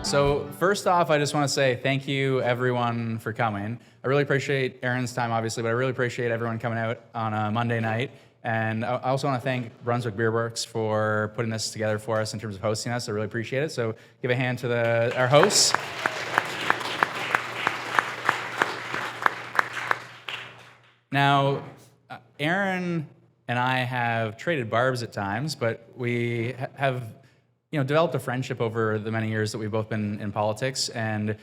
So first off, I just want to say thank you, everyone, for coming. I really appreciate Erin's time, obviously, but I really appreciate everyone coming out on a Monday night. And I also want to thank Brunswick Beer Works for putting this together for us in terms of hosting us. I really appreciate it. So give a hand to our hosts. Now, Erin and I have traded barbs at times, but we have developed a friendship over the many years that we've both been in politics, and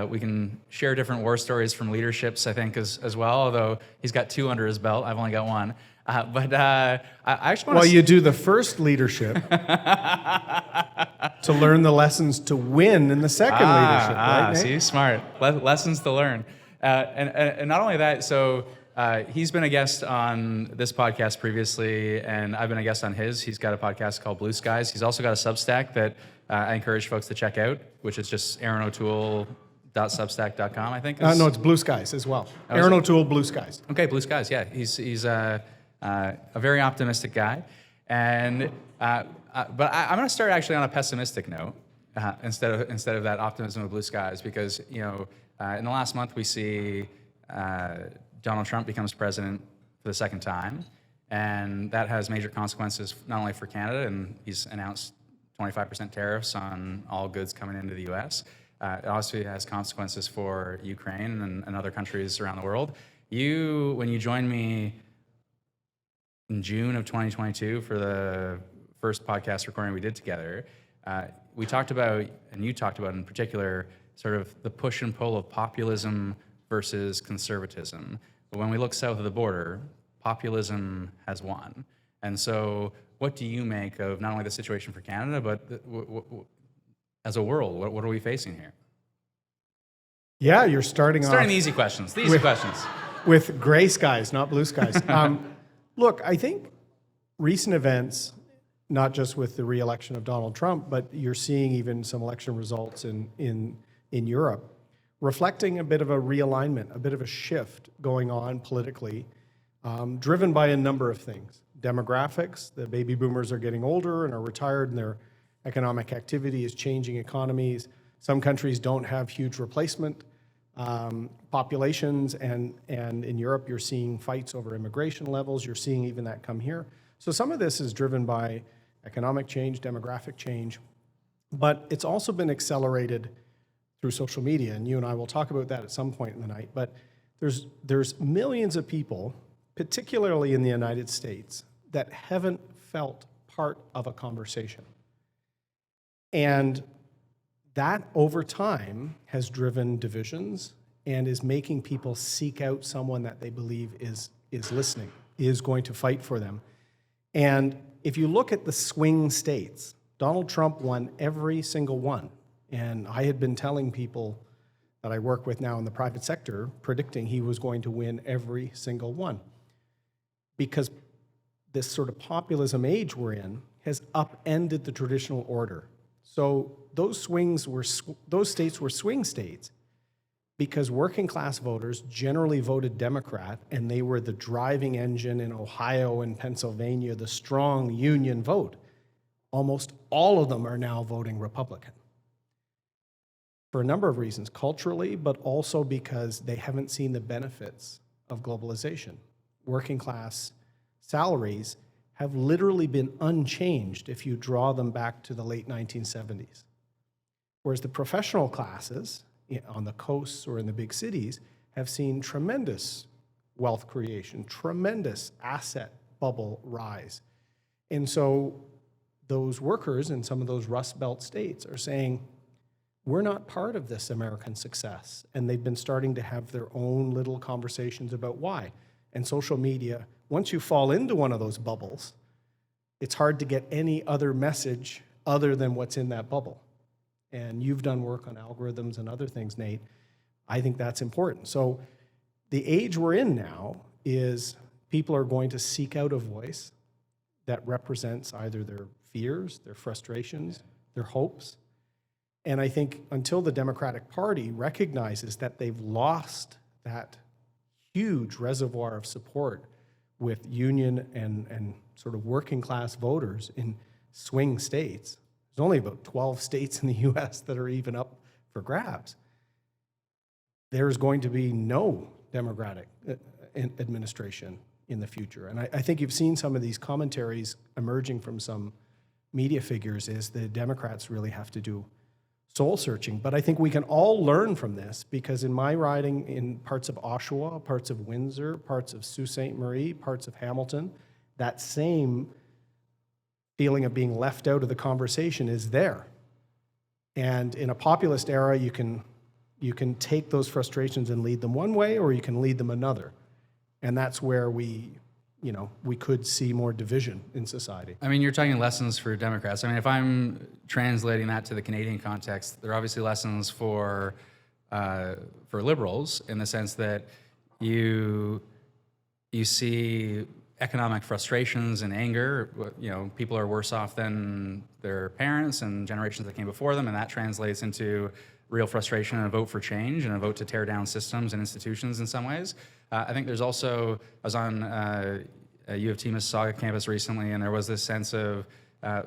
we can share different war stories from leaderships, I think, as well, although he's got 2 under his belt. I've only got 1. I actually want to... Well, you do the first leadership to learn the lessons to win in the second leadership, right, Nate? See, smart. Lessons to learn. And not only that, so he's been a guest on this podcast previously, and I've been a guest on his. He's got a podcast called Blue Skies. He's also got a Substack that I encourage folks to check out, which is just AaronO'Toole.substack.com, I think. No, it's Blue Skies as well. Aaron O'Toole, Blue Skies. Okay, Blue Skies, yeah. He's a very optimistic guy. And but I'm going to start actually on a pessimistic note instead of that optimism of blue skies, because in the last month we see Donald Trump becomes president for the second time, and that has major consequences not only for Canada, and he's announced 25% tariffs on all goods coming into the U.S. It also has consequences for Ukraine and other countries around the world. When you joined me in June of 2022 for the first podcast recording we did together, we talked about, and you talked about in particular, sort of the push and pull of populism versus conservatism. But when we look south of the border, populism has won. And so what do you make of not only the situation for Canada, but as a world, what are we facing here? Yeah, you're starting the easy questions. The easy questions. With gray skies, not blue skies. Look, I think recent events, not just with the re-election of Donald Trump, but you're seeing even some election results in Europe, reflecting a bit of a realignment, a bit of a shift going on politically, driven by a number of things. Demographics, the baby boomers are getting older and are retired, and their economic activity is changing economies. Some countries don't have huge replacement populations, and in Europe you're seeing fights over immigration levels. You're seeing even that come here. So some of this is driven by economic change, demographic change, but it's also been accelerated through social media, and you and I will talk about that at some point in the night. But there's millions of people, particularly in the United States, that haven't felt part of a conversation. And that, over time, has driven divisions and is making people seek out someone that they believe is listening, is going to fight for them. And if you look at the swing states, Donald Trump won every single one. And I had been telling people that I work with now in the private sector, predicting he was going to win every single one. Because this sort of populism age we're in has upended the traditional order. So those states were swing states because working class voters generally voted Democrat, and they were the driving engine in Ohio and Pennsylvania, the strong union vote. Almost all of them are now voting Republican, for a number of reasons, culturally, but also because they haven't seen the benefits of globalization. Working class salaries have literally been unchanged if you draw them back to the late 1970s. Whereas the professional classes on the coasts or in the big cities have seen tremendous wealth creation, tremendous asset bubble rise. And so those workers in some of those Rust Belt states are saying, we're not part of this American success. And they've been starting to have their own little conversations about why. And social media, once you fall into one of those bubbles, it's hard to get any other message other than what's in that bubble. And you've done work on algorithms and other things, Nate. I think that's important. So the age we're in now is people are going to seek out a voice that represents either their fears, their frustrations, their hopes. And I think until the Democratic Party recognizes that they've lost that huge reservoir of support with union and sort of working class voters in swing states, There's only about 12 states in the US that are even up for grabs. There's going to be no Democratic administration in the future. And I think you've seen some of these commentaries emerging from some media figures is the Democrats really have to do soul searching. But I think we can all learn from this, because in my riding, in parts of Oshawa, parts of Windsor, parts of Sault Ste. Marie, parts of Hamilton, that same feeling of being left out of the conversation is there. And in a populist era, you can take those frustrations and lead them one way, or you can lead them another. And that's where we could see more division in society. I mean, you're talking lessons for Democrats. I mean, if I'm translating that to the Canadian context, there are obviously lessons for liberals in the sense that you see economic frustrations and anger. People are worse off than their parents and generations that came before them, and that translates into real frustration and a vote for change and a vote to tear down systems and institutions in some ways. I think there's also, I was on a U of T Mississauga campus recently, and there was this sense of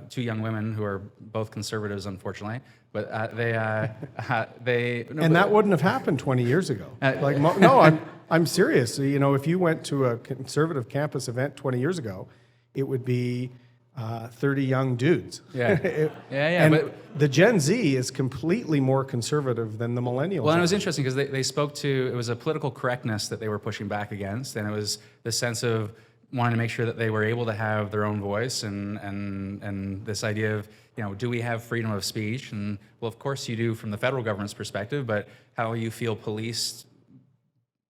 two young women who are both conservatives, unfortunately, but they and that wouldn't have happened 20 years ago. I'm serious. If you went to a conservative campus event 20 years ago, it would be 30 young dudes. Yeah. And but the Gen Z is completely more conservative than the millennials. Well, and it was interesting because they spoke to, it was a political correctness that they were pushing back against, and it was the sense of wanting to make sure that they were able to have their own voice, and this idea of, do we have freedom of speech? And well, of course you do from the federal government's perspective, but how you feel policed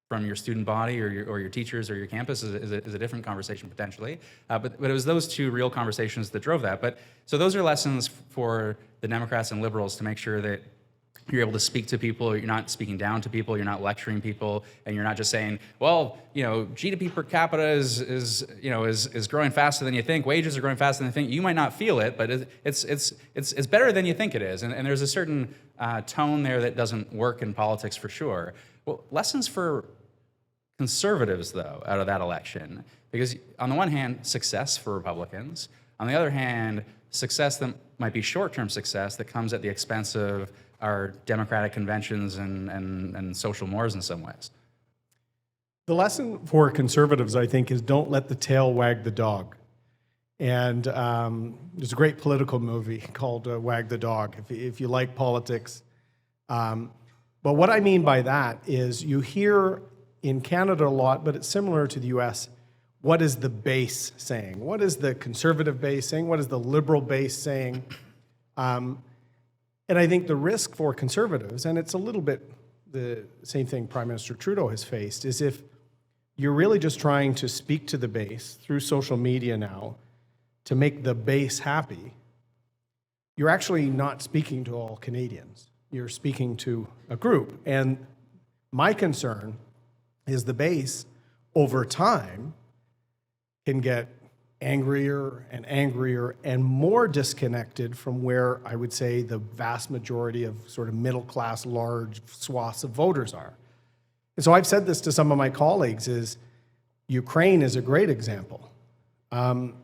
from your student body or your teachers or your campus is a different conversation potentially. But it was those two real conversations that drove that. So those are lessons for the Democrats and liberals to make sure that you're able to speak to people, you're not speaking down to people, you're not lecturing people, and you're not just saying, well, GDP per capita is growing faster than you think, wages are growing faster than you think. You might not feel it, but it's better than you think it is. And there's a certain tone there that doesn't work in politics for sure. Well, lessons for conservatives, though, out of that election, because on the one hand, success for Republicans. On the other hand, success that might be short-term success that comes at the expense of our democratic conventions and social mores in some ways. The lesson for conservatives, I think, is don't let the tail wag the dog. And there's a great political movie called Wag the Dog, if you like politics. But what I mean by that is you hear in Canada a lot, but it's similar to the US, what is the base saying? What is the conservative base saying? What is the liberal base saying? And I think the risk for conservatives, and it's a little bit the same thing Prime Minister Trudeau has faced, is if you're really just trying to speak to the base through social media now to make the base happy, you're actually not speaking to all Canadians. You're speaking to a group. And my concern is the base, over time, can get angrier and more disconnected from where I would say the vast majority of sort of middle-class, large swaths of voters are. And so I've said this to some of my colleagues, is Ukraine is a great example. Prime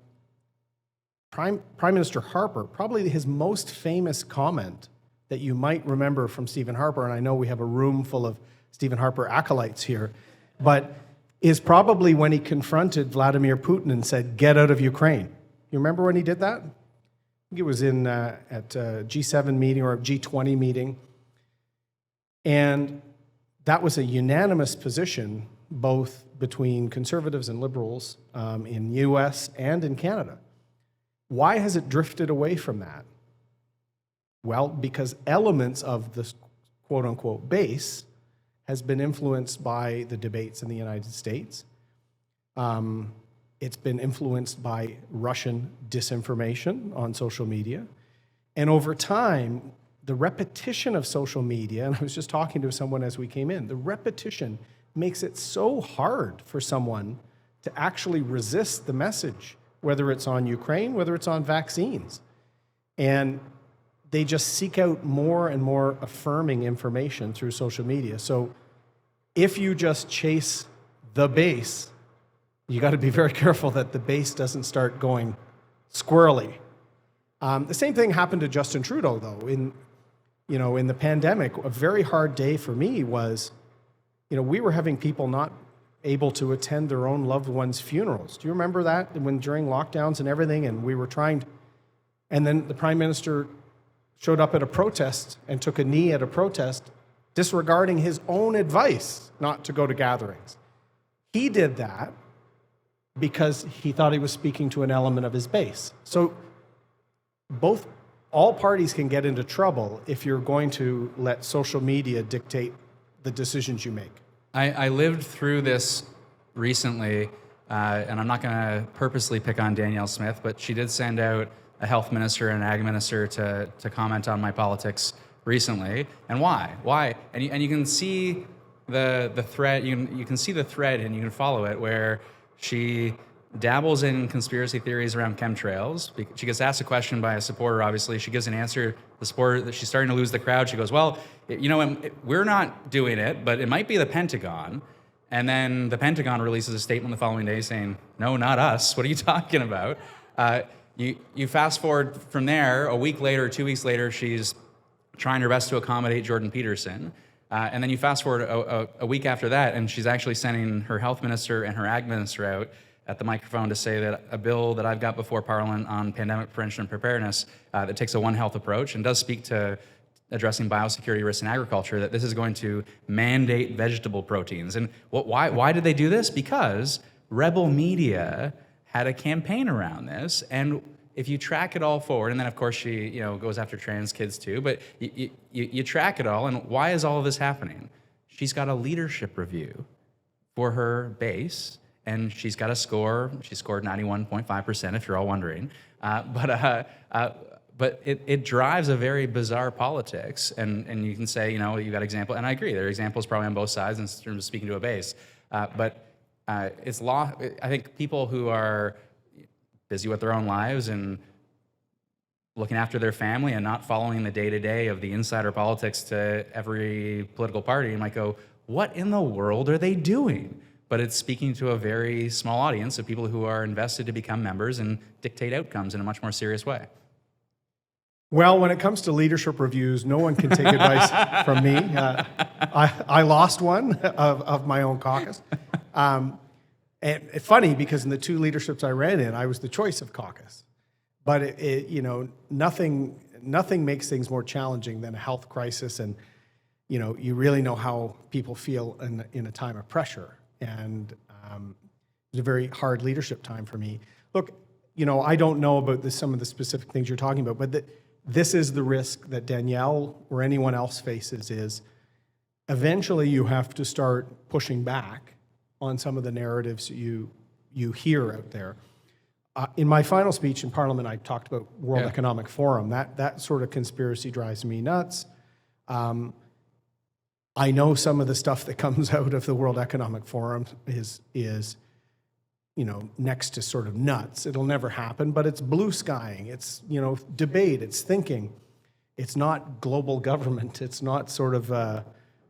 Minister Harper, probably his most famous comment that you might remember from Stephen Harper, and I know we have a room full of Stephen Harper acolytes here, but is probably when he confronted Vladimir Putin and said, "Get out of Ukraine." You remember when he did that? I think it was at a G7 meeting or a G20 meeting. And that was a unanimous position, both between conservatives and liberals in the US and in Canada. Why has it drifted away from that? Well, because elements of this quote-unquote base has been influenced by the debates in the United States. It's been influenced by Russian disinformation on social media. And over time, the repetition of social media, and I was just talking to someone as we came in, the repetition makes it so hard for someone to actually resist the message, whether it's on Ukraine, whether it's on vaccines. And they just seek out more and more affirming information through social media. So if you just chase the base, you got to be very careful that the base doesn't start going squirrely. The same thing happened to Justin Trudeau, though. In the pandemic, a very hard day for me was, we were having people not able to attend their own loved ones' funerals. Do you remember that when during lockdowns and everything, and we were trying, and then the Prime Minister showed up at a protest and took a knee at a protest, disregarding his own advice not to go to gatherings. He did that because he thought he was speaking to an element of his base. So all parties can get into trouble if you're going to let social media dictate the decisions you make. I lived through this recently, and I'm not going to purposely pick on Danielle Smith, but she did send out a health minister and an ag minister to comment on my politics recently. And why? Why? And you can see the thread. You can see the thread, and you can follow it, where she dabbles in conspiracy theories around chemtrails. She gets asked a question by a supporter, obviously. She gives an answer. The supporter, that she's starting to lose the crowd. She goes, well, we're not doing it, but it might be the Pentagon. And then the Pentagon releases a statement the following day saying, no, not us. What are you talking about? You fast forward from there, a week later, 2 weeks later, she's trying her best to accommodate Jordan Peterson. And then you fast forward a week after that, and she's actually sending her health minister and her ag minister out at the microphone to say that a bill that I've got before Parliament on pandemic prevention and preparedness that takes a One Health approach and does speak to addressing biosecurity risks in agriculture, that this is going to mandate vegetable proteins. And why did they do this? Because rebel media had a campaign around this, and if you track it all forward, and then of course she goes after trans kids too, but you track it all, and why is all of this happening? She's got a leadership review for her base, and she's got a score. She scored 91.5%, if you're all wondering. But it drives a very bizarre politics, and you can say, you got example, and I agree, there are examples probably on both sides in terms of speaking to a base. But it's law. I think people who are busy with their own lives and looking after their family and not following the day-to-day of the insider politics to every political party might go, what in the world are they doing? But it's speaking to a very small audience of people who are invested to become members and dictate outcomes in a much more serious way. Well, when it comes to leadership reviews, no one can take advice from me. I lost one of my own caucus. And it's funny because in the two leaderships I ran in, I was the choice of caucus. But nothing makes things more challenging than a health crisis, and you really know how people feel in a time of pressure. And it was a very hard leadership time for me. Look, I don't know about some of the specific things you're talking about, but this is the risk that Danielle or anyone else faces, is eventually you have to start pushing back on some of the narratives you hear out there. In my final speech in Parliament, I talked about World Economic Forum. That sort of conspiracy drives me nuts. I know some of the stuff that comes out of the World Economic Forum is next to sort of nuts. It'll never happen, but it's blue skying. It's, debate. It's thinking. It's not global government. It's not sort of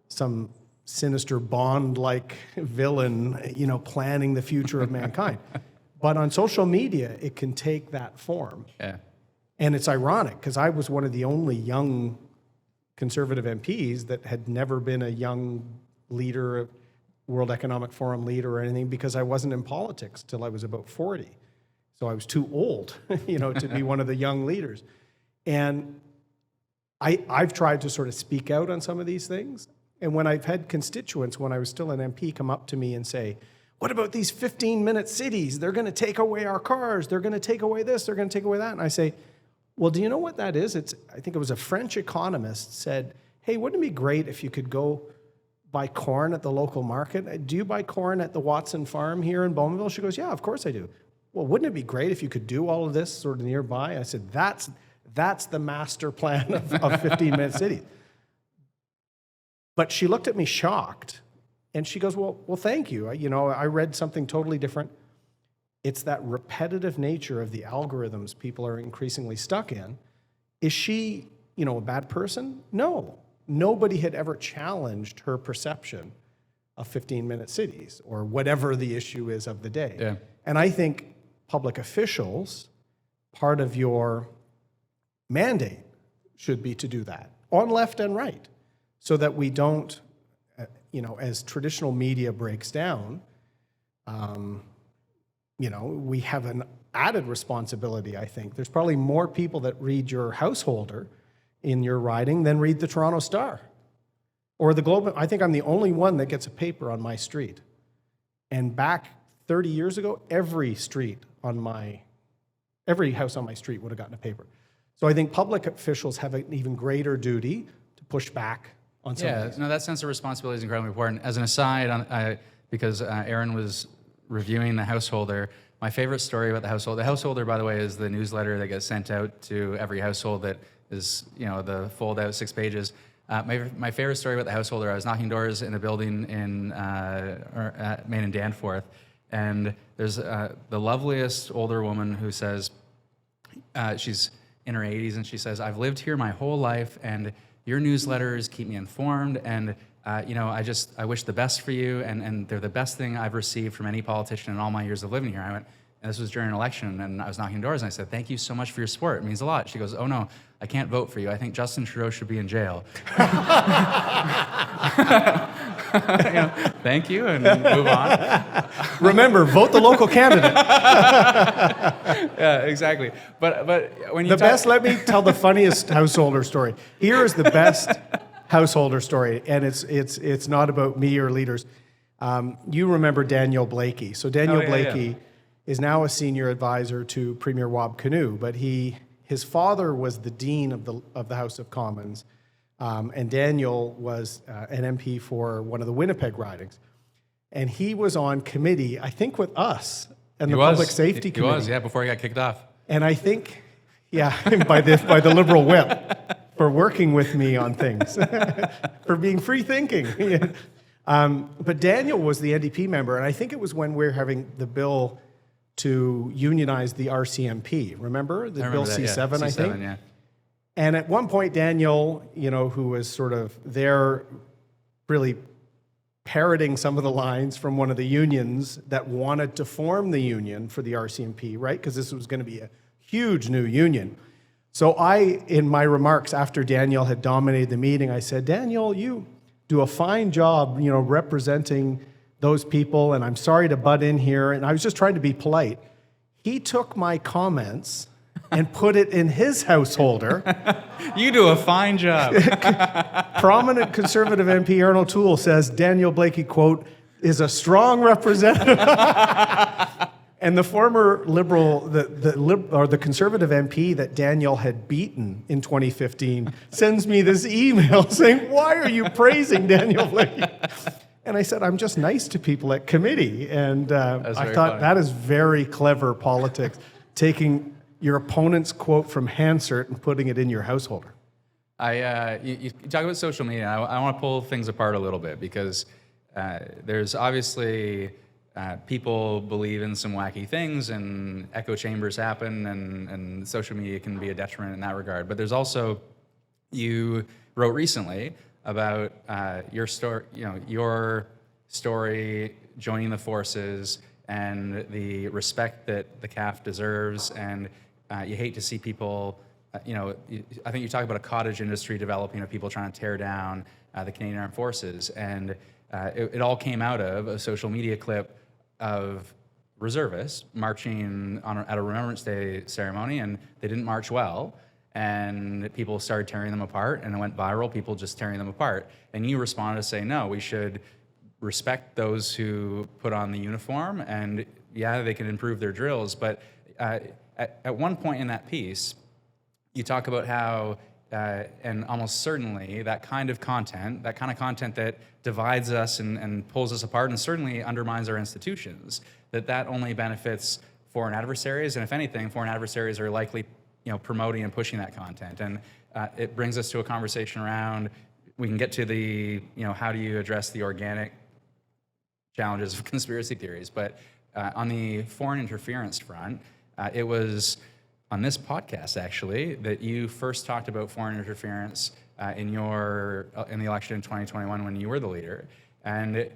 some sinister Bond-like villain, planning the future of mankind. But on social media, it can take that form. Yeah. And it's ironic because I was one of the only young Conservative MPs that had never been a young leader, World Economic Forum leader or anything, because I wasn't in politics till I was about 40. So I was too old, to be one of the young leaders. And I've tried to sort of speak out on some of these things. And when I've had constituents, when I was still an MP, come up to me and say, what about these 15-minute cities? They're going to take away our cars. They're going to take away this. They're going to take away that. And I say, well, do you know what that is? I think it was a French economist said, hey, wouldn't it be great if you could go buy corn at the local market? Do you buy corn at the Watson farm here in Bowmanville? She goes, yeah, of course I do. Well, wouldn't it be great if you could do all of this sort of nearby? I said, that's the master plan of 15-minute cities. But she looked at me shocked, and she goes, well, thank you. I read something totally different. It's that repetitive nature of the algorithms people are increasingly stuck in. Is she, a bad person? No. Nobody had ever challenged her perception of 15-minute cities or whatever the issue is of the day. Yeah. And I think public officials, part of your mandate should be to do that on left and right, so that we don't, as traditional media breaks down, we have an added responsibility, I think. There's probably more people that read your Householder in your riding than read the Toronto Star or the Globe. I think I'm the only one that gets a paper on my street. And back 30 years ago, every house on my street would have gotten a paper. So I think public officials have an even greater duty to push back on some of these. No, that sense of responsibility is incredibly important. As an aside, because Erin was reviewing the Householder, my favorite story about the Householder, by the way, is the newsletter that gets sent out to every household that is, the fold-out 6 pages. My favorite story about the Householder, I was knocking doors in a building in Main and Danforth, and there's the loveliest older woman who says, she's in her 80s, and she says, "I've lived here my whole life, and your newsletters keep me informed, and I wish the best for you, and they're the best thing I've received from any politician in all my years of living here." I went, and this was during an election, and I was knocking doors, and I said, "Thank you so much for your support. It means a lot." She goes, "Oh no, I can't vote for you. I think Justin Trudeau should be in jail." Thank you, and move on. Remember, vote the local candidate. Yeah, exactly. But when you let me tell the funniest Householder story. Here is the best Householder story, and it's not about me or leaders. You remember Daniel Blakey. So Daniel Blakey is now a senior advisor to Premier Wab Kinew, but his father was the dean of the House of Commons, and Daniel was an MP for one of the Winnipeg ridings. And he was on committee, I think, with us and the Public Safety Committee. He was, yeah, before he got kicked off. And I think, by the Liberal whip for working with me on things, for being free-thinking. But Daniel was the NDP member, and I think it was when we were having the bill to unionize the RCMP. Remember? The Bill C7, I think? Yeah. And at one point, Daniel, who was sort of there really parroting some of the lines from one of the unions that wanted to form the union for the RCMP, right? Because this was going to be a huge new union. So in my remarks after Daniel had dominated the meeting, I said, "Daniel, you do a fine job, representing those people, and I'm sorry to butt in here." And I was just trying to be polite. He took my comments and put it in his Householder. You do a fine job. Prominent Conservative MP Erin O'Toole says Daniel Blakey, quote, "is a strong representative." And the former Liberal, the Conservative MP that Daniel had beaten in 2015 sends me this email saying, "Why are you praising Daniel Blakey?" And I said, "I'm just nice to people at committee." And I thought funny. That is very clever politics, taking your opponent's quote from Hansard and putting it in your Householder. You talk about social media. I want to pull things apart a little bit because there's obviously people believe in some wacky things and echo chambers happen and social media can be a detriment in that regard. But there's also, you wrote recently about your story joining the forces and the respect that the CAF deserves, and you hate to see people, I think you talk about a cottage industry developing of people trying to tear down the Canadian Armed Forces, and it all came out of a social media clip of reservists marching at a Remembrance Day ceremony, and they didn't march well, and people started tearing them apart, and it went viral, people just tearing them apart. And you responded to say, no, we should respect those who put on the uniform, and yeah, they can improve their drills, but at one point in that piece, you talk about how, and almost certainly, that kind of content that divides us and pulls us apart and certainly undermines our institutions, that only benefits foreign adversaries, and if anything, foreign adversaries are likely promoting and pushing that content. And it brings us to a conversation around, we can get to the, how do you address the organic challenges of conspiracy theories, but on the foreign interference front, it was on this podcast, actually, that you first talked about foreign interference in the election in 2021 when you were the leader. And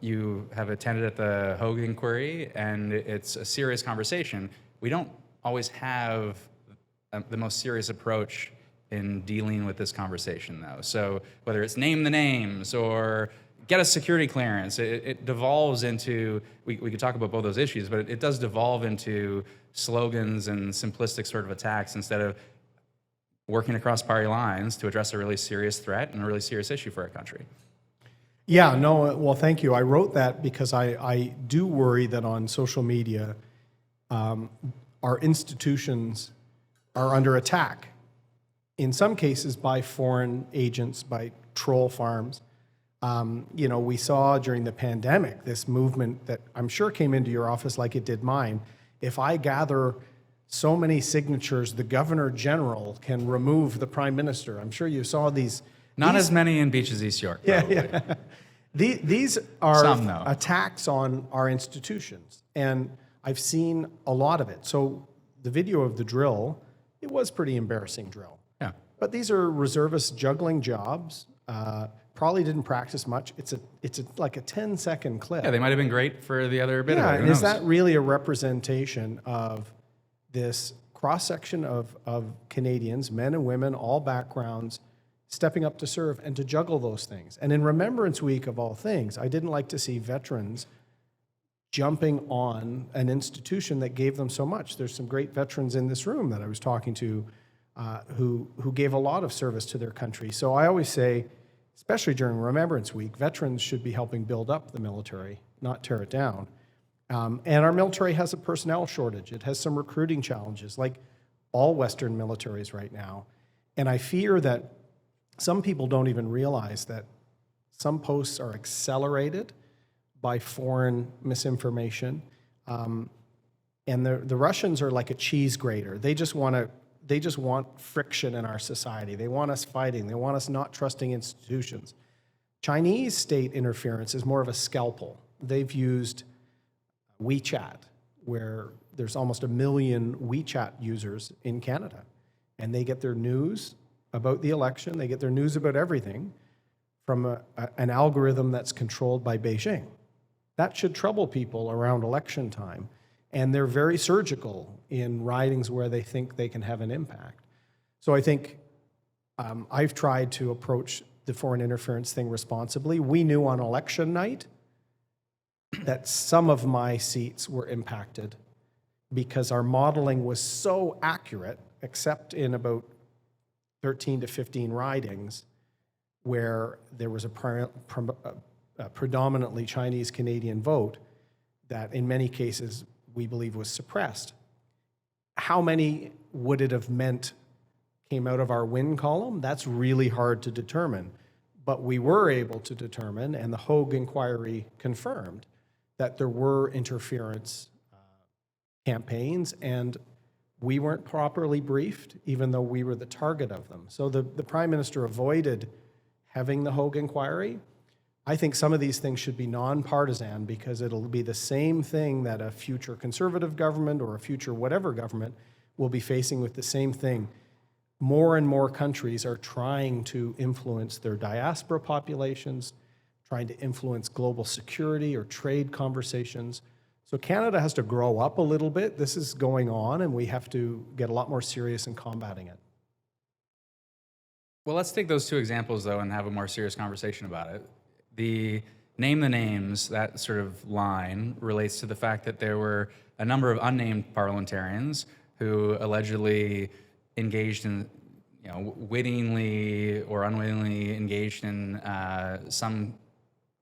you have attended at the Hogue inquiry, and it's a serious conversation. We don't always have the most serious approach in dealing with this conversation, though. So whether it's name the names or get a security clearance, it devolves into, we could talk about both those issues, but it does devolve into slogans and simplistic sort of attacks instead of working across party lines to address a really serious threat and a really serious issue for our country. Yeah, no, well, thank you. I wrote that because I do worry that on social media, our institutions are under attack. In some cases by foreign agents, by troll farms. We saw during the pandemic this movement that I'm sure came into your office like it did mine. If I gather so many signatures, the Governor General can remove the Prime Minister. I'm sure you saw these. Not as many in Beaches, East York. Yeah. These are Some, though. attacks on our institutions, and I've seen a lot of it. So the video of the drill, it was pretty embarrassing drill. Yeah. But these are reservists juggling jobs. Probably didn't practice much. It's like a 10-second clip. Yeah, they might have been great for the other bit of it. Yeah, Who and is knows? that really a representation of this cross-section of Canadians, men and women, all backgrounds, stepping up to serve and to juggle those things? And in Remembrance Week, of all things, I didn't like to see veterans jumping on an institution that gave them so much. There's some great veterans in this room that I was talking to who gave a lot of service to their country. So I always say, especially during Remembrance Week, veterans should be helping build up the military, not tear it down. And our military has a personnel shortage. It has some recruiting challenges, like all Western militaries right now. And I fear that some people don't even realize that some posts are accelerated by foreign misinformation. And the Russians are like a cheese grater. They just want friction in our society. They want us fighting. They want us not trusting institutions. Chinese state interference is more of a scalpel. They've used WeChat, where there's almost 1 million WeChat users in Canada. And they get their news about the election. They get their news about everything from an algorithm that's controlled by Beijing. That should trouble people around election time. And they're very surgical in ridings where they think they can have an impact. So I think I've tried to approach the foreign interference thing responsibly. We knew on election night that some of my seats were impacted because our modeling was so accurate, except in about 13 to 15 ridings where there was a predominantly Chinese Canadian vote that in many cases we believe was suppressed. How many would it have meant came out of our win column? That's really hard to determine. But we were able to determine, and the Hogue inquiry confirmed, that there were interference campaigns, and we weren't properly briefed, even though we were the target of them. So the Prime Minister avoided having the Hogue inquiry. I think some of these things should be nonpartisan because it'll be the same thing that a future Conservative government or a future whatever government will be facing with the same thing. More and more countries are trying to influence their diaspora populations, trying to influence global security or trade conversations. So Canada has to grow up a little bit. This is going on, and we have to get a lot more serious in combating it. Well, let's take those two examples, though, and have a more serious conversation about it. The name the names, that sort of line, relates to the fact that there were a number of unnamed parliamentarians who allegedly engaged in, wittingly or unwittingly engaged in some,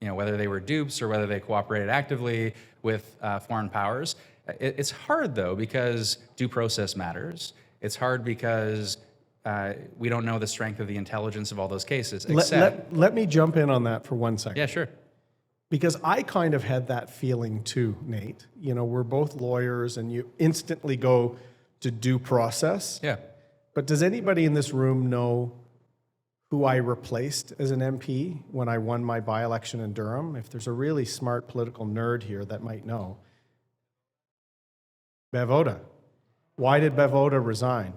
whether they were dupes or whether they cooperated actively with foreign powers. It's hard, though, because due process matters. It's hard because we don't know the strength of the intelligence of all those cases. Let me jump in on that for 1 second. Yeah, sure. Because I kind of had that feeling too, Nate. We're both lawyers, and you instantly go to due process. Yeah. But does anybody in this room know who I replaced as an MP when I won my by-election in Durham? If there's a really smart political nerd here that might know. Bev Oda. Why did Bev Oda resign?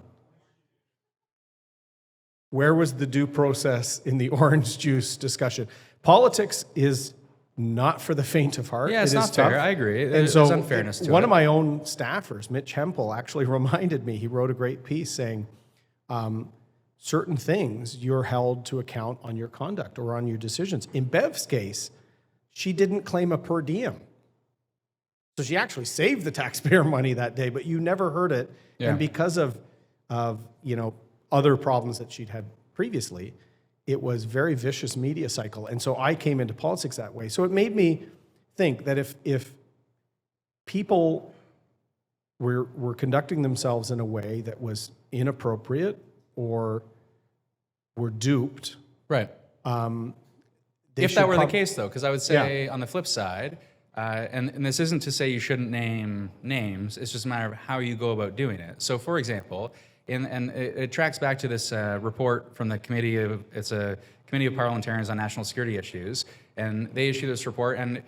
Where was the due process in the orange juice discussion? Politics is not for the faint of heart. Yeah, it's It is not fair. tough. I agree. And There's unfairness to it. one of my own staffers, Mitch Hempel, actually reminded me, he wrote a great piece saying, certain things you're held to account on your conduct or on your decisions. In Bev's case, she didn't claim a per diem. So she actually saved the taxpayer money that day, but you never heard it. Yeah. And because of other problems that she'd had previously, it was very vicious media cycle. And so I came into politics that way. So it made me think that if people were conducting themselves in a way that was inappropriate or were duped. Right. If that were the case, though, because I would say on the flip side, and this isn't to say you shouldn't name names, it's just a matter of how you go about doing it. So, for example, and it tracks back to this report from the it's a Committee of Parliamentarians on National Security Issues, and they issue this report, and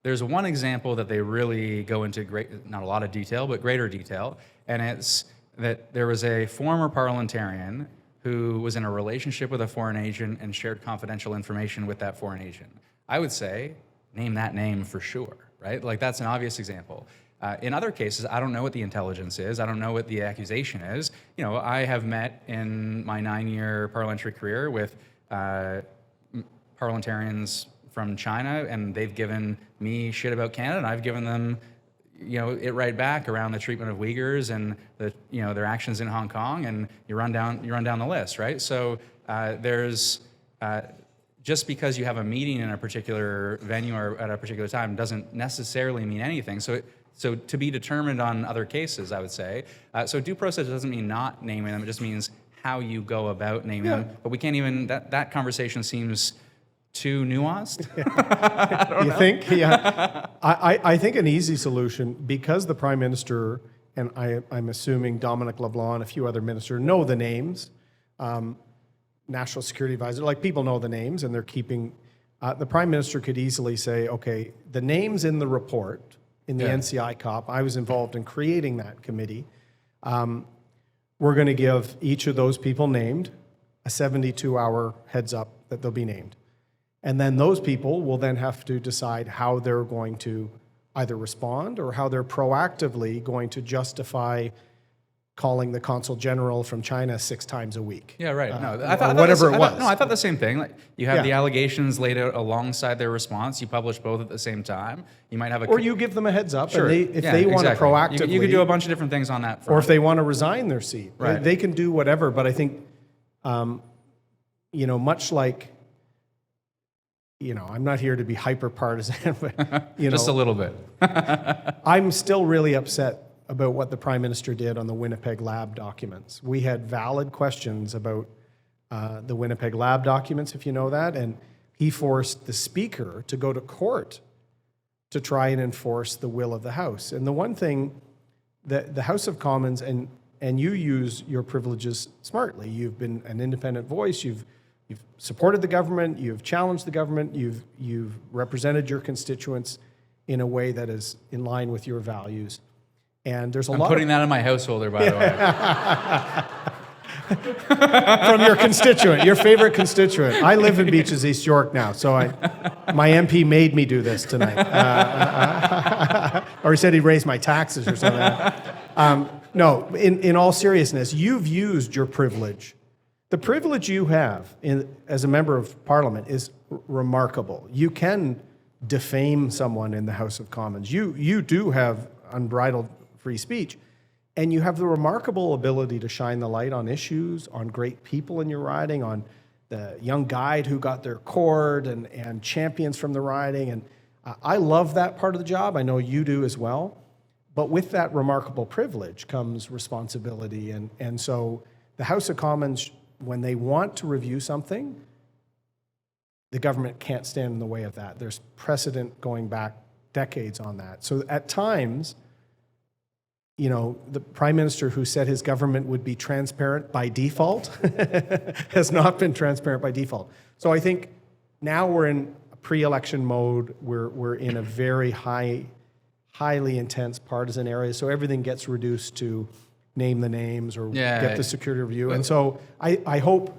there's one example that they really go into not a lot of detail, but greater detail, and it's that there was a former parliamentarian who was in a relationship with a foreign agent and shared confidential information with that foreign agent. I would say, name that name for sure, right? Like that's an obvious example. In other cases, I don't know what the intelligence is. I don't know what the accusation is. You know, I have met in my 9-year parliamentary career with parliamentarians from China, and they've given me shit about Canada, and I've given them, it right back around the treatment of Uyghurs and their actions in Hong Kong, and you run down the list, right? So there's just because you have a meeting in a particular venue or at a particular time doesn't necessarily mean anything. So to be determined on other cases, I would say. So due process doesn't mean not naming them; it just means how you go about naming them. But we can't even that conversation seems too nuanced. You think? Yeah. I think an easy solution, because the Prime Minister and I'm assuming Dominic LeBlanc and a few other ministers know the names, National Security Advisor, like people know the names and they're keeping, the Prime Minister could easily say, okay, the names in the report, in the NCI COP, I was involved in creating that committee. We're going to give each of those people named a 72-hour heads up that they'll be named. And then those people will then have to decide how they're going to either respond or how they're proactively going to justify calling the consul general from China 6 times a week. Yeah, right. No, I thought the same thing. Like you have the allegations laid out alongside their response. You publish both at the same time. You might have or you give them a heads up, sure. and if they want to proactively, you could do a bunch of different things on that front. Or if they want to resign their seat, right. They can do whatever. But I think, much like. I'm not here to be hyper partisan, but just a little bit. I'm still really upset about what the Prime Minister did on the Winnipeg lab documents. We had valid questions about the Winnipeg lab documents, if you know that, and he forced the Speaker to go to court to try and enforce the will of the House. And the one thing that the House of Commons, and you use your privileges smartly. You've been an independent voice. You've supported the government, you've challenged the government, you've represented your constituents in a way that is in line with your values. And there's I'm putting that in my householder, by the way. From your constituent, your favorite constituent. I live in Beaches, East York now, so my MP made me do this tonight. Or he said he'd raise my taxes or something. No, in all seriousness, you've used your privilege. The privilege you have as a member of Parliament is remarkable. You can defame someone in the House of Commons. You do have unbridled free speech, and you have the remarkable ability to shine the light on issues, on great people in your riding, on the young guide who got their cord and champions from the riding. And I love that part of the job. I know you do as well. But with that remarkable privilege comes responsibility. And so the House of Commons, when they want to review something, the government can't stand in the way of that. There's precedent going back decades on that. So at times, the Prime Minister who said his government would be transparent by default has not been transparent by default. So I think now we're in a pre-election mode. We're in a very highly intense partisan area. So everything gets reduced to name the names or get the security review. And so I hope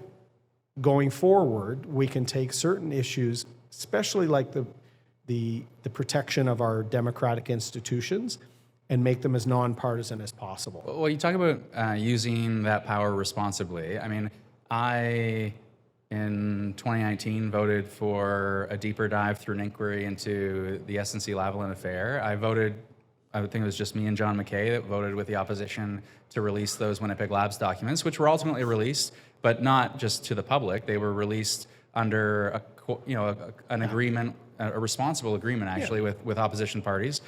going forward we can take certain issues, especially like the the protection of our democratic institutions and make them as nonpartisan as possible. Well, you talk about using that power responsibly. I mean, I, in 2019, voted for a deeper dive through an inquiry into the SNC-Lavalin affair. I think it was just me and John McKay that voted with the opposition to release those Winnipeg Labs documents, which were ultimately released, but not just to the public. They were released under an agreement, a responsible agreement actually, with opposition parties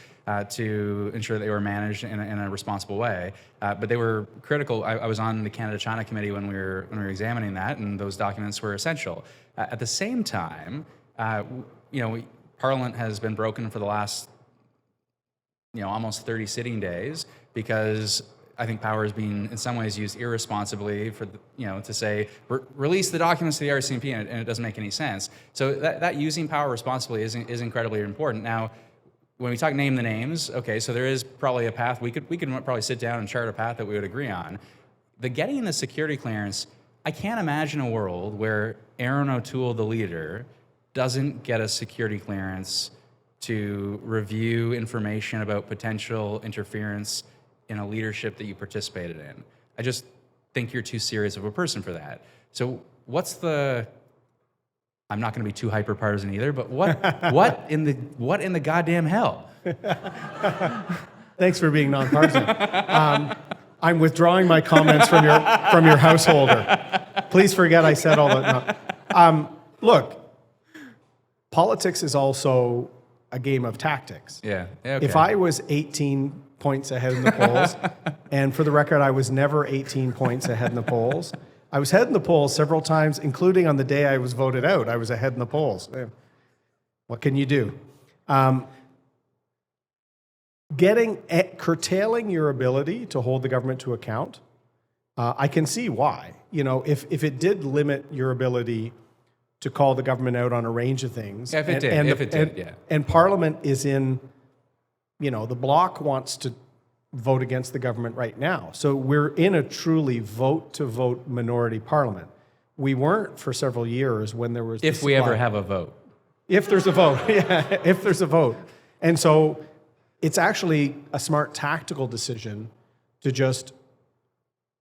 to ensure that they were managed in a responsible way. But they were critical. I was on the Canada-China committee when we were examining that, and those documents were essential. At the same time, Parliament has been broken for the last almost 30 sitting days because I think power is being, in some ways, used irresponsibly for, to say, release the documents to the RCMP, and it doesn't make any sense. So that using power responsibly is incredibly important. Now, when we talk name the names, okay, so there is probably a path. We could probably sit down and chart a path that we would agree on. The getting the security clearance, I can't imagine a world where Erin O'Toole, the leader, doesn't get a security clearance to review information about potential interference in a leadership that you participated in. I just think you're too serious of a person for that. So I'm not going to be too hyper partisan either, but what in the goddamn hell? Thanks for being nonpartisan. I'm withdrawing my comments from your householder. Please forget I said all that. No. Look, politics is also a game of tactics. Yeah. Okay. If I was 18 points ahead in the polls, and for the record, I was never 18 points ahead in the polls. I was ahead in the polls several times, including on the day I was voted out. I was ahead in the polls. What can you do? Curtailing your ability to hold the government to account, I can see why. If it did limit your ability to call the government out on a range of things. Yeah, if it did. And Parliament is in, the Bloc wants to vote against the government right now. So we're in a truly vote-to-vote minority Parliament. We weren't for several years when there was... If we ever have a vote. If there's a vote, yeah, if there's a vote. And so it's actually a smart tactical decision to just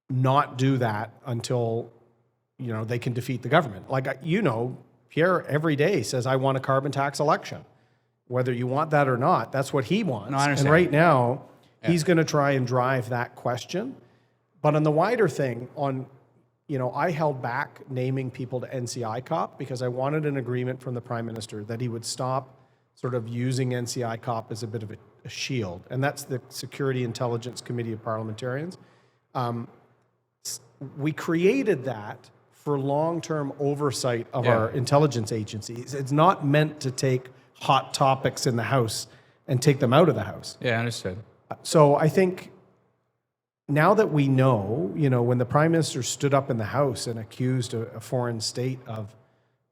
not do that until they can defeat the government. Like, Pierre every day says, I want a carbon tax election. Whether you want that or not, that's what he wants. No, I understand. And right now, he's going to try and drive that question. But on the wider thing, I held back naming people to NCI COP because I wanted an agreement from the Prime Minister that he would stop sort of using NCI COP as a bit of a shield. And that's the Security Intelligence Committee of Parliamentarians. We created that for long-term oversight of our intelligence agencies. It's not meant to take hot topics in the House and take them out of the House. Yeah, understood. So I think now that we know, when the Prime Minister stood up in the House and accused a foreign state of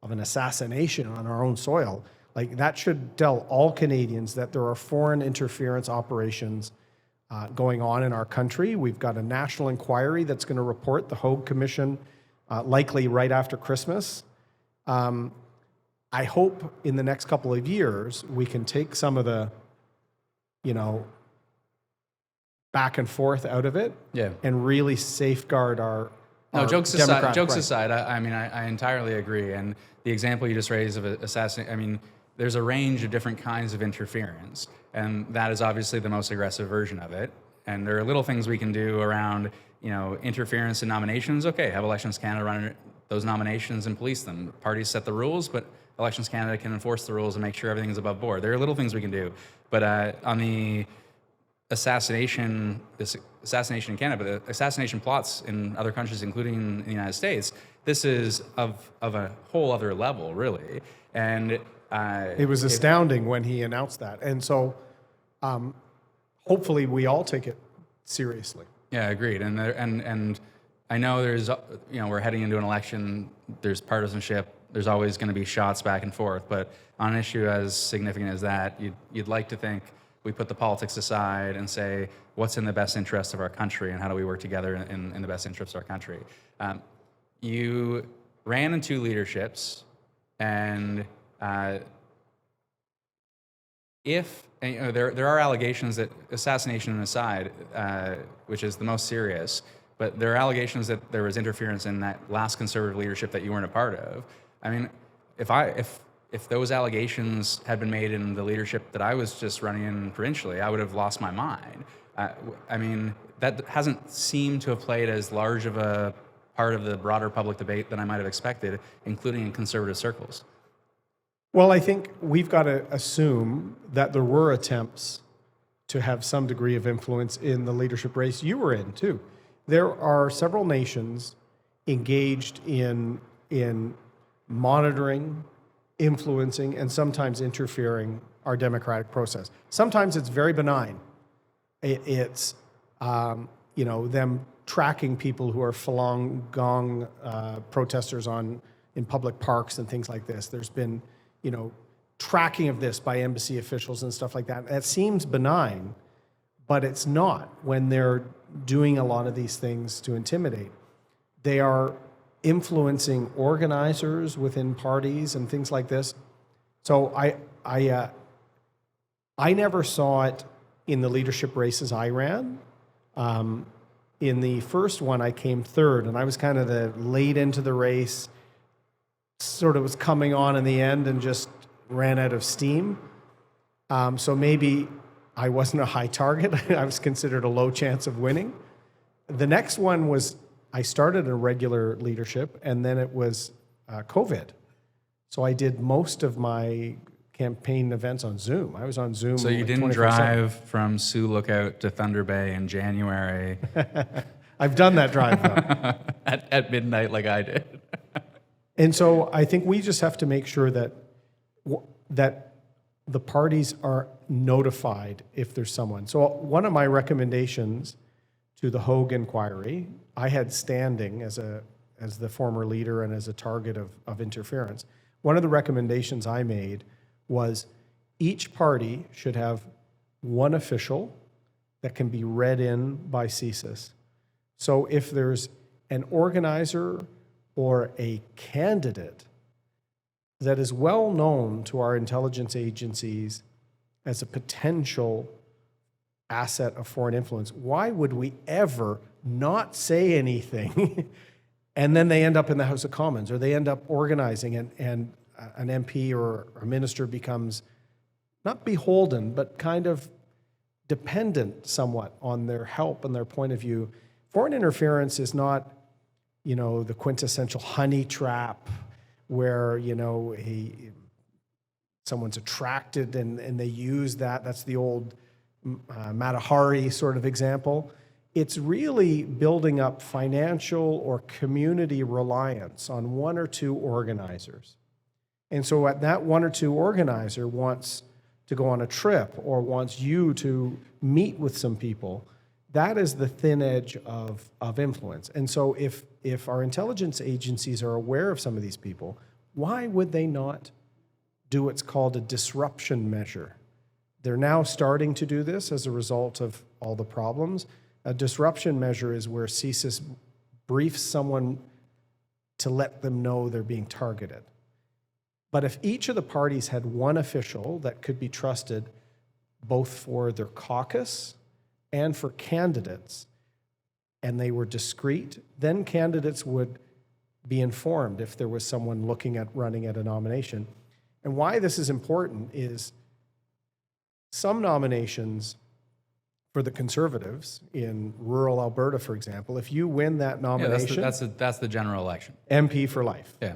an assassination on our own soil, like that should tell all Canadians that there are foreign interference operations going on in our country. We've got a national inquiry that's going to report the Hogue Commission likely right after Christmas. I hope in the next couple of years we can take some of the, back and forth out of it, and really safeguard our. No, jokes democratic aside. I entirely agree. And the example you just raised of assassination, there's a range of different kinds of interference, and that is obviously the most aggressive version of it. And there are little things we can do around, interference in nominations. Okay, have Elections Canada run those nominations and police them. Parties set the rules, but Elections Canada can enforce the rules and make sure everything is above board. There are little things we can do. But on the assassination in Canada, but the assassination plots in other countries, including the United States, this is of a whole other level, really. And it was astounding when he announced that. And so hopefully we all take it seriously. Yeah, agreed. And I know there's, we're heading into an election, there's partisanship, there's always going to be shots back and forth, but on an issue as significant as that, you'd like to think we put the politics aside and say, what's in the best interest of our country and how do we work together in the best interest of our country? You ran in two leaderships, and if and, there are allegations that assassination aside, which is the most serious, but there are allegations that there was interference in that last conservative leadership that you weren't a part of. I mean, if those allegations had been made in the leadership that I was just running in provincially, I would have lost my mind. I mean, that hasn't seemed to have played as large of a part of the broader public debate than I might have expected, including in conservative circles. Well, I think we've got to assume that there were attempts to have some degree of influence in the leadership race you were in, too. There are several nations engaged in monitoring, influencing, and sometimes interfering our democratic process. Sometimes it's very benign. It's them tracking people who are Falun Gong protesters in public parks and things like this. There's been tracking of this by embassy officials and stuff like that. That seems benign, but it's not when they're doing a lot of these things to intimidate. They are influencing organizers within parties and things like this. So I never saw it in the leadership races I ran. In the first one, I came third, and I was kind of the late into the race, sort of was coming on in the end and just ran out of steam. So maybe I wasn't a high target. I was considered a low chance of winning. The next one was, I started a regular leadership, and then it was COVID. So I did most of my campaign events on Zoom. I was on Zoom. So you didn't drive from Sioux Lookout to Thunder Bay in January. I've done that drive, though. at midnight like I did. And so I think we just have to make sure that the parties are notified if there's someone. So one of my recommendations to the Hogue inquiry, I had standing as the former leader and as a target of interference. One of the recommendations I made was each party should have one official that can be read in by CSIS. So if there's an organizer or a candidate that is well known to our intelligence agencies as a potential asset of foreign influence, why would we ever not say anything and then they end up in the House of Commons, or they end up organizing and an MP or a minister becomes not beholden, but kind of dependent somewhat on their help and their point of view. Foreign interference is not, the quintessential honey trap where, someone's attracted and they use that. That's the old Matahari sort of example. It's really building up financial or community reliance on one or two organizers. And so that one or two organizer wants to go on a trip or wants you to meet with some people. That is the thin edge of influence. And so if our intelligence agencies are aware of some of these people, why would they not do what's called a disruption measure? They're now starting to do this as a result of all the problems. A disruption measure is where CSIS briefs someone to let them know they're being targeted. But if each of the parties had one official that could be trusted both for their caucus and for candidates, and they were discreet, then candidates would be informed if there was someone looking at running at a nomination. And why this is important is some nominations for the Conservatives in rural Alberta, for example, if you win that nomination, that's the general election. MP for life. Yeah.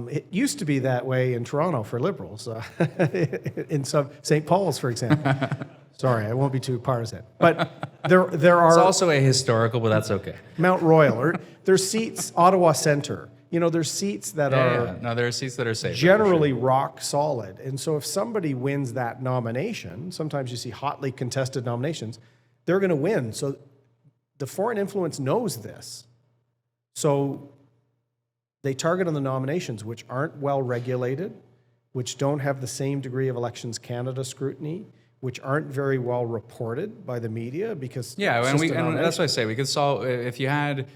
It used to be that way in Toronto for Liberals, in St. Paul's, for example. Sorry, I won't be too partisan. But there are... It's also ahistorical, but that's okay. Mount Royal, or there's seats, Ottawa Centre. There's seats that are... Yeah. No, there are seats that are safe. Generally rock solid. And so if somebody wins that nomination, sometimes you see hotly contested nominations, they're going to win. So the foreign influence knows this. So they target on the nominations which aren't well regulated, which don't have the same degree of Elections Canada scrutiny, which aren't very well reported by the media because... Yeah, and that's what I say. We could solve... If you had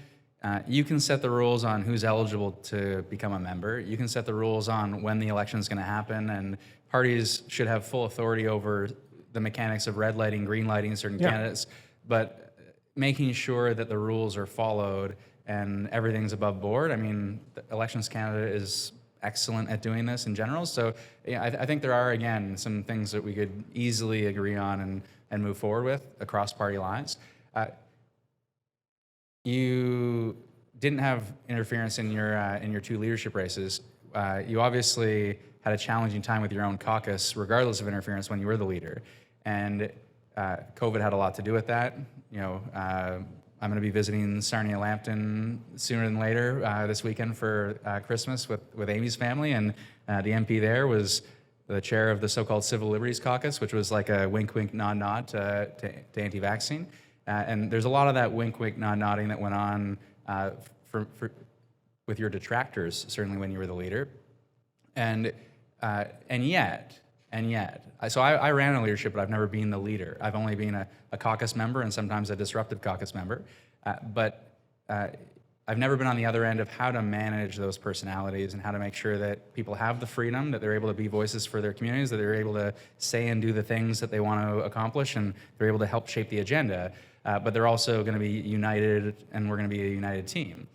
You can set the rules on who's eligible to become a member. You can set the rules on when the election is going to happen, and parties should have full authority over the mechanics of red lighting, green lighting certain candidates, but making sure that the rules are followed and everything's above board. I mean, the Elections Canada is excellent at doing this in general. So yeah, I think there are, again, some things that we could easily agree on and move forward with across party lines. You didn't have interference in your two leadership races. You obviously had a challenging time with your own caucus, regardless of interference, when you were the leader. And COVID had a lot to do with that. You know, I'm going to be visiting Sarnia-Lambton sooner than later this weekend for Christmas with Amy's family, and the MP there was the chair of the so-called Civil Liberties Caucus, which was like a wink-wink, nod-nod to anti-vaccine. And there's a lot of that wink-wink, nod-nodding that went on with your detractors, certainly when you were the leader. And yet, so I ran a leadership, but I've never been the leader. I've only been a caucus member and sometimes a disruptive caucus member. But I've never been on the other end of how to manage those personalities and how to make sure that people have the freedom, that they're able to be voices for their communities, that they're able to say and do the things that they want to accomplish, and they're able to help shape the agenda. But they're also going to be united, and we're going to be a united team.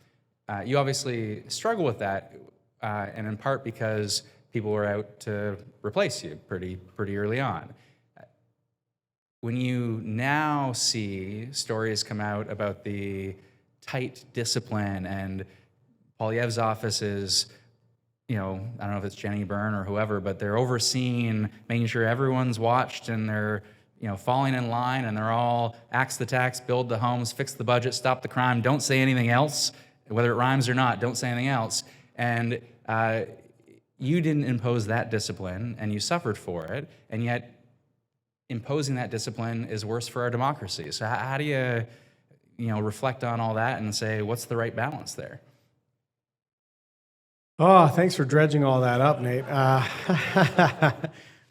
You obviously struggle with that, and in part because people were out to replace you pretty early on. When you now see stories come out about the tight discipline and Poilievre's office is, I don't know if it's Jenny Byrne or whoever, but they're overseeing, making sure everyone's watched and they're, falling in line, and they're all axe the tax, build the homes, fix the budget, stop the crime, don't say anything else, whether it rhymes or not, don't say anything else. And you didn't impose that discipline, and you suffered for it, and yet imposing that discipline is worse for our democracy. So how do you, reflect on all that and say, what's the right balance there? Oh, thanks for dredging all that up, Nate.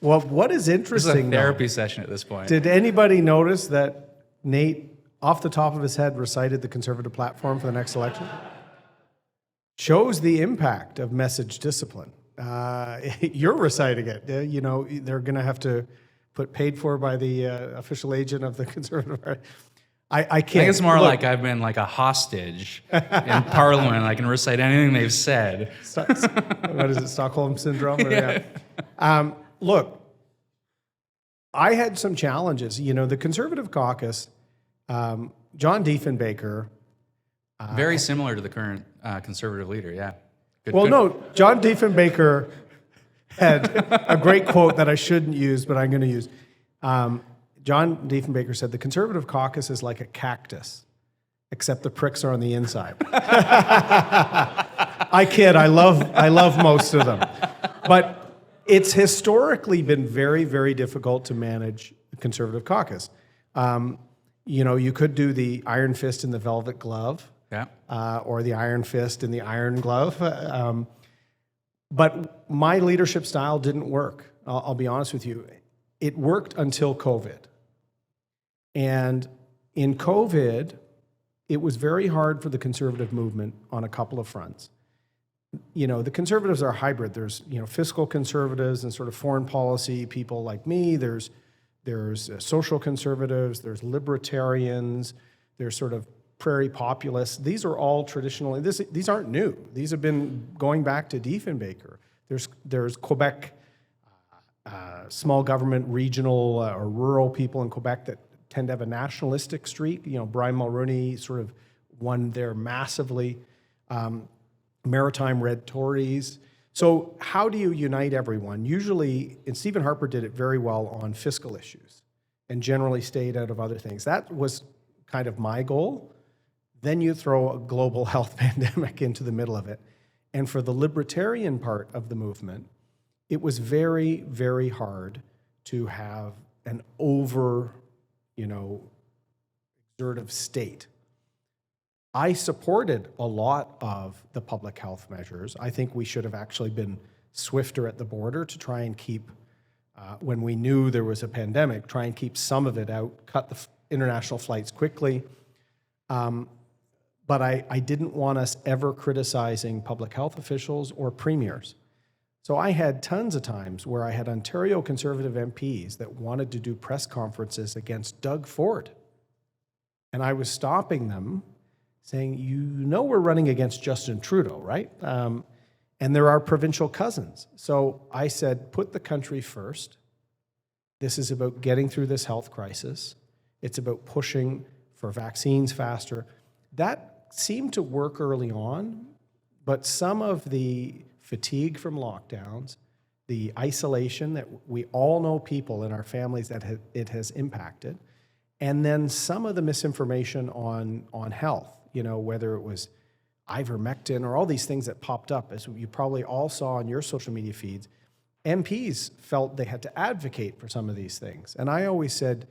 Well, what is interesting, this is a therapy session at this point. Did anybody notice that Nate, off the top of his head, recited the Conservative platform for the next election? Shows the impact of message discipline. You're reciting it. They're going to have to put paid for by the official agent of the Conservative Party. I can't. I think it's more like I've been like a hostage in Parliament. I can recite anything they've said. What is it, Stockholm Syndrome? Yeah. Look, I had some challenges. The Conservative caucus, John Diefenbaker. Very similar to the current Conservative leader, yeah. No, John Diefenbaker had a great quote that I shouldn't use, but I'm going to use. John Diefenbaker said, "The Conservative caucus is like a cactus, except the pricks are on the inside." I kid. I love most of them, but it's historically been very, very difficult to manage the Conservative caucus. You could do the iron fist in the velvet glove, or the iron fist in the iron glove. But my leadership style didn't work. I'll be honest with you. It worked until COVID. And in COVID, it was very hard for the Conservative movement on a couple of fronts. The Conservatives are hybrid. There's, fiscal Conservatives and sort of foreign policy people like me. There's social Conservatives. There's libertarians. There's sort of prairie populists. These are all traditionally, these aren't new. These have been going back to Diefenbaker. There's Quebec, small government, regional or rural people in Quebec that tend to have a nationalistic streak. Brian Mulroney sort of won there massively. Maritime red Tories. So how do you unite everyone? Usually, and Stephen Harper did it very well on fiscal issues and generally stayed out of other things. That was kind of my goal. Then you throw a global health pandemic into the middle of it. And for the libertarian part of the movement, it was very, very hard to have an exertive state. I supported a lot of the public health measures. I think we should have actually been swifter at the border to try and keep, when we knew there was a pandemic, try and keep some of it out, cut the international flights quickly. but I didn't want us ever criticizing public health officials or premiers. So I had tons of times where I had Ontario Conservative MPs that wanted to do press conferences against Doug Ford. And I was stopping them saying, you know we're running against Justin Trudeau, right? And there are provincial cousins. So I said, put the country first. This is about getting through this health crisis. It's about pushing for vaccines faster. That seemed to work early on, but some of the fatigue from lockdowns, the isolation that we all know people in our families that it has impacted, and then some of the misinformation on health, whether it was ivermectin or all these things that popped up, as you probably all saw on your social media feeds. MPs felt they had to advocate for some of these things. And I always said,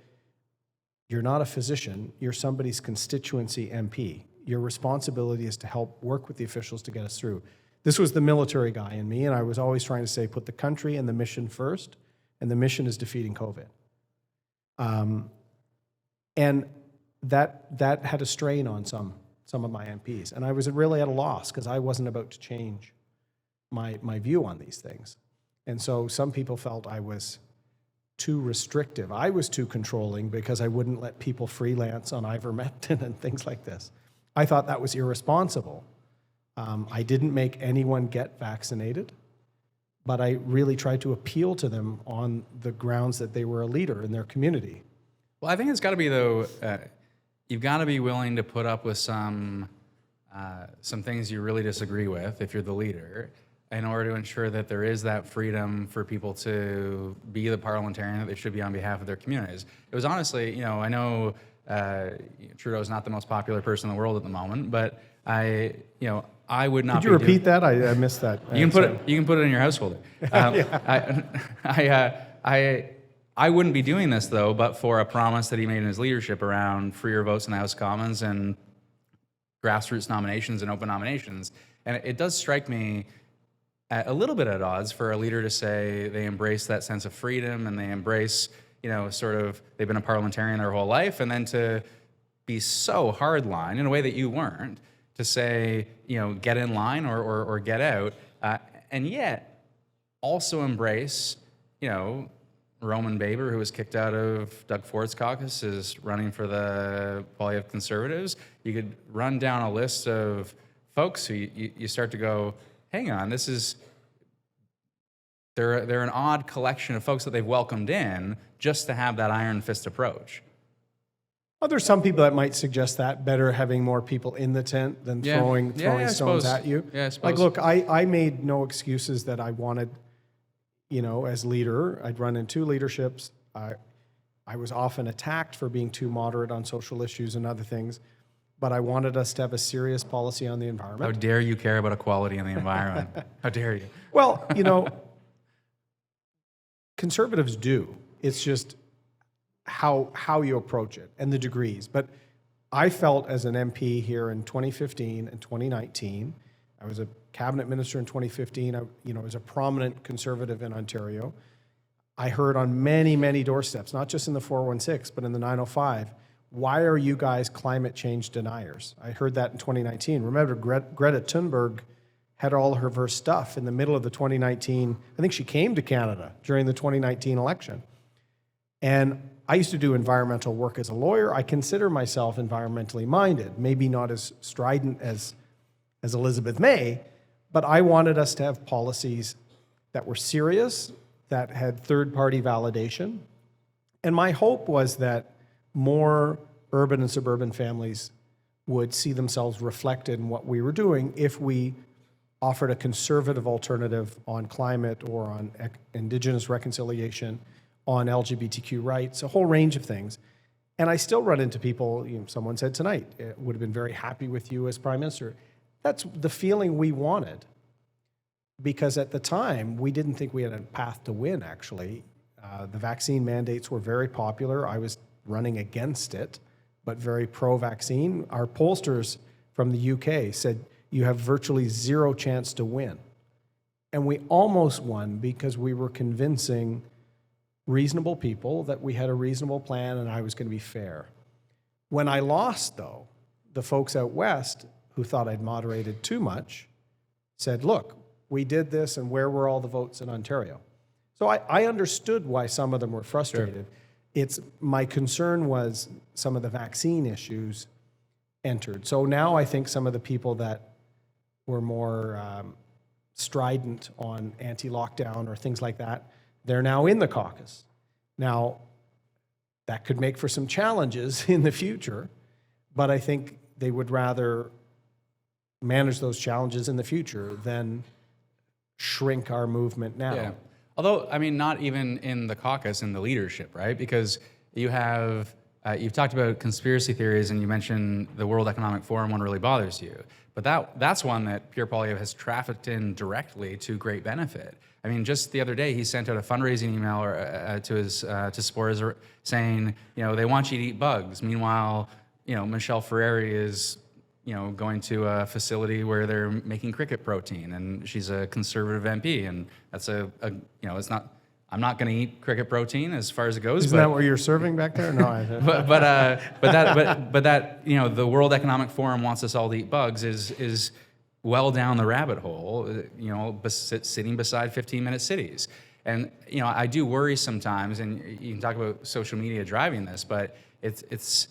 you're not a physician, you're somebody's constituency MP. Your responsibility is to help work with the officials to get us through. This was the military guy in me, and I was always trying to say, put the country and the mission first, and the mission is defeating COVID. And that had a strain on some of my MPs, and I was really at a loss because I wasn't about to change my view on these things. And so some people felt I was too restrictive. I was too controlling because I wouldn't let people freelance on ivermectin and things like this. I thought that was irresponsible. I didn't make anyone get vaccinated, but I really tried to appeal to them on the grounds that they were a leader in their community. Well, I think it's got to be, though, you've got to be willing to put up with some things you really disagree with if you're the leader, in order to ensure that there is that freedom for people to be the parliamentarian that they should be on behalf of their communities. It was honestly, I know Trudeau is not the most popular person in the world at the moment, but I would not. Could you repeat that? I missed that. You can put it in your house folder. I wouldn't be doing this, though, but for a promise that he made in his leadership around freer votes in the House of Commons and grassroots nominations and open nominations. And it does strike me a little bit at odds for a leader to say they embrace that sense of freedom and they embrace, they've been a parliamentarian their whole life, and then to be so hardline in a way that you weren't, to say, get in line or get out, and yet also embrace, Roman Baber, who was kicked out of Doug Ford's caucus, is running for the Poilievre Conservatives. You could run down a list of folks who you start to go, hang on, they're an odd collection of folks that they've welcomed in just to have that iron fist approach. Well, there's some people that might suggest that better having more people in the tent than throwing stones at you. Yeah, I suppose. Like, look, I made no excuses that I wanted, as leader. I'd run in two leaderships. I was often attacked for being too moderate on social issues and other things, but I wanted us to have a serious policy on the environment. How dare you care about equality in the environment? How dare you? Well, conservatives do. It's just how you approach it and the degrees. But I felt as an MP here in 2015 and 2019, I was a cabinet minister in 2015, I was a prominent conservative in Ontario. I heard on many, many doorsteps, not just in the 416, but in the 905, why are you guys climate change deniers? I heard that in 2019. Remember, Greta Thunberg had all her stuff in the middle of the 2019, I think she came to Canada during the 2019 election. And I used to do environmental work as a lawyer. I consider myself environmentally minded, maybe not as strident as Elizabeth May, but I wanted us to have policies that were serious, that had third-party validation. And my hope was that more urban and suburban families would see themselves reflected in what we were doing if we offered a conservative alternative on climate or on Indigenous reconciliation, on LGBTQ rights, a whole range of things. And I still run into people, someone said tonight, would have been very happy with you as Prime Minister. That's the feeling we wanted. Because at the time, we didn't think we had a path to win, actually. The vaccine mandates were very popular. I was running against it, but very pro-vaccine. Our pollsters from the UK said, you have virtually zero chance to win. And we almost won because we were convincing reasonable people that we had a reasonable plan and I was going to be fair. When I lost, though, the folks out west who thought I'd moderated too much said, look, we did this, and where were all the votes in Ontario? So I understood why some of them were frustrated. Sure. My concern was some of the vaccine issues entered. So now I think some of the people that were more strident on anti-lockdown or things like that, they're now in the caucus. Now, that could make for some challenges in the future, but I think they would rather manage those challenges in the future than shrink our movement now. Yeah. Although, I mean, not even in the caucus, in the leadership, right? Because you have, you've talked about conspiracy theories, and you mentioned the World Economic Forum one really bothers you. But that's one that Pierre Poilievre has trafficked in directly to great benefit. I mean, just the other day, he sent out a fundraising email to supporters saying, they want you to eat bugs. Meanwhile, Michelle Ferreri is, going to a facility where they're making cricket protein, and she's a Conservative MP, and that's it's not. I'm not going to eat cricket protein as far as it goes. Isn't that what you're serving back there? No, but that the World Economic Forum wants us all to eat bugs is well down the rabbit hole. Sitting beside 15-minute cities, and I do worry sometimes. And you can talk about social media driving this, but it's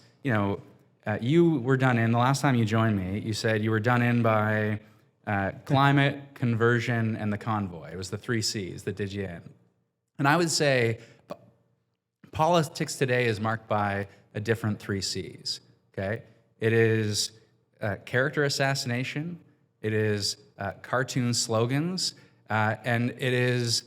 you were done in the last time you joined me. You said you were done in by climate, conversion, and the convoy. It was the 3 C's that did you in. And I would say politics today is marked by a different 3 C's, okay? It is character assassination, it is cartoon slogans, and it is,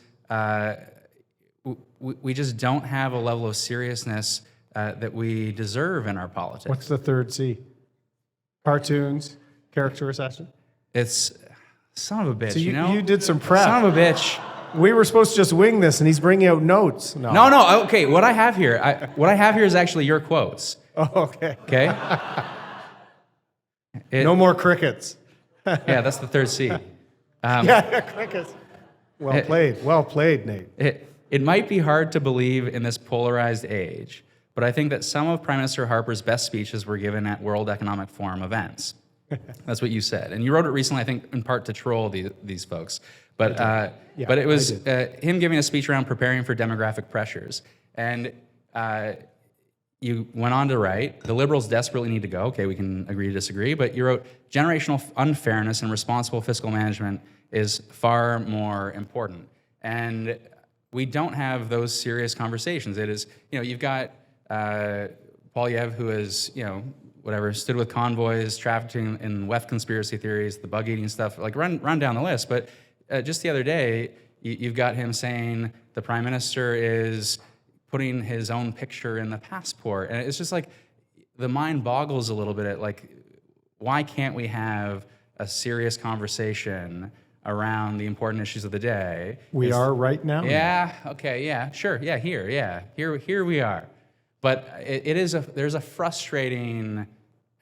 we just don't have a level of seriousness that we deserve in our politics. What's the 3rd C? Cartoons, character assassination? It's, son of a bitch, so you did some prep. Son of a bitch. We were supposed to just wing this, and he's bringing out notes. No. Okay, what I have here is actually your quotes. Oh, okay. Okay. No more crickets. Yeah, that's the 3rd C. Crickets. Well played, Nate. It might be hard to believe in this polarized age, but I think that some of Prime Minister Harper's best speeches were given at World Economic Forum events. That's what you said, and you wrote it recently, I think, in part to troll these folks. But it was him giving a speech around preparing for demographic pressures. And you went on to write, the Liberals desperately need to go. Okay, we can agree to disagree. But you wrote, generational unfairness and responsible fiscal management is far more important. And we don't have those serious conversations. It is, you've got Poilievre, who is, stood with convoys, trafficking in WEF conspiracy theories, the bug eating stuff, like run down the list. But just the other day, you've got him saying the Prime Minister is putting his own picture in the passport. And it's just like, the mind boggles a little bit at why can't we have a serious conversation around the important issues of the day? We are right now? Yeah, okay, yeah, sure, yeah, here we are. But there's a frustrating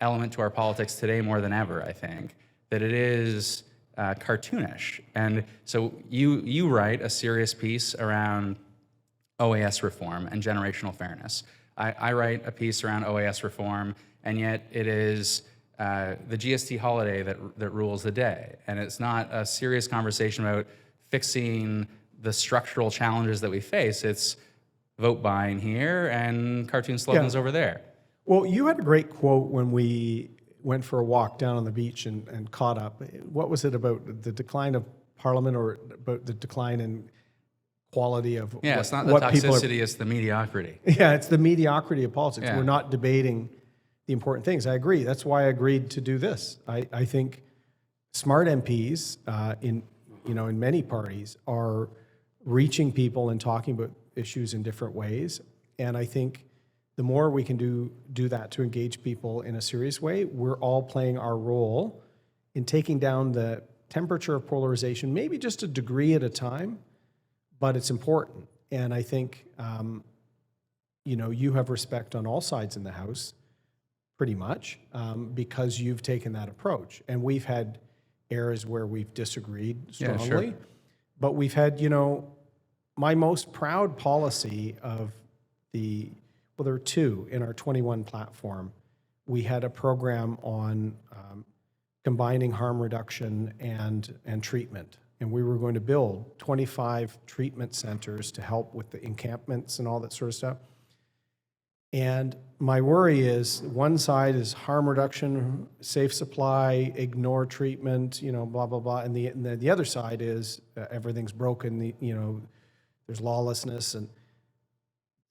element to our politics today more than ever, I think, that it is cartoonish. And so you write a serious piece around OAS reform and generational fairness. I write a piece around OAS reform, and yet it is the GST holiday that rules the day. And it's not a serious conversation about fixing the structural challenges that we face. It's vote buying here and cartoon slogans over there. Well, you had a great quote when we went for a walk down on the beach and caught up. What was it about the decline of Parliament, or about the decline in quality of it's not the toxicity, it's the mediocrity. Yeah, it's the mediocrity of politics. Yeah. We're not debating the important things. I agree. That's why I agreed to do this. I think smart MPs in many parties are reaching people and talking about issues in different ways. And I think the more we can do that to engage people in a serious way, we're all playing our role in taking down the temperature of polarization, maybe just a degree at a time, but it's important. And I think, you have respect on all sides in the House, pretty much, because you've taken that approach. And we've had areas where we've disagreed strongly, sure. But we've had, my most proud policy of there are 2 in our 21 platform, we had a program on combining harm reduction and treatment. And we were going to build 25 treatment centers to help with the encampments and all that sort of stuff. And my worry is one side is harm reduction, safe supply, ignore treatment, blah, blah, blah. And the other side is everything's broken, there's lawlessness. And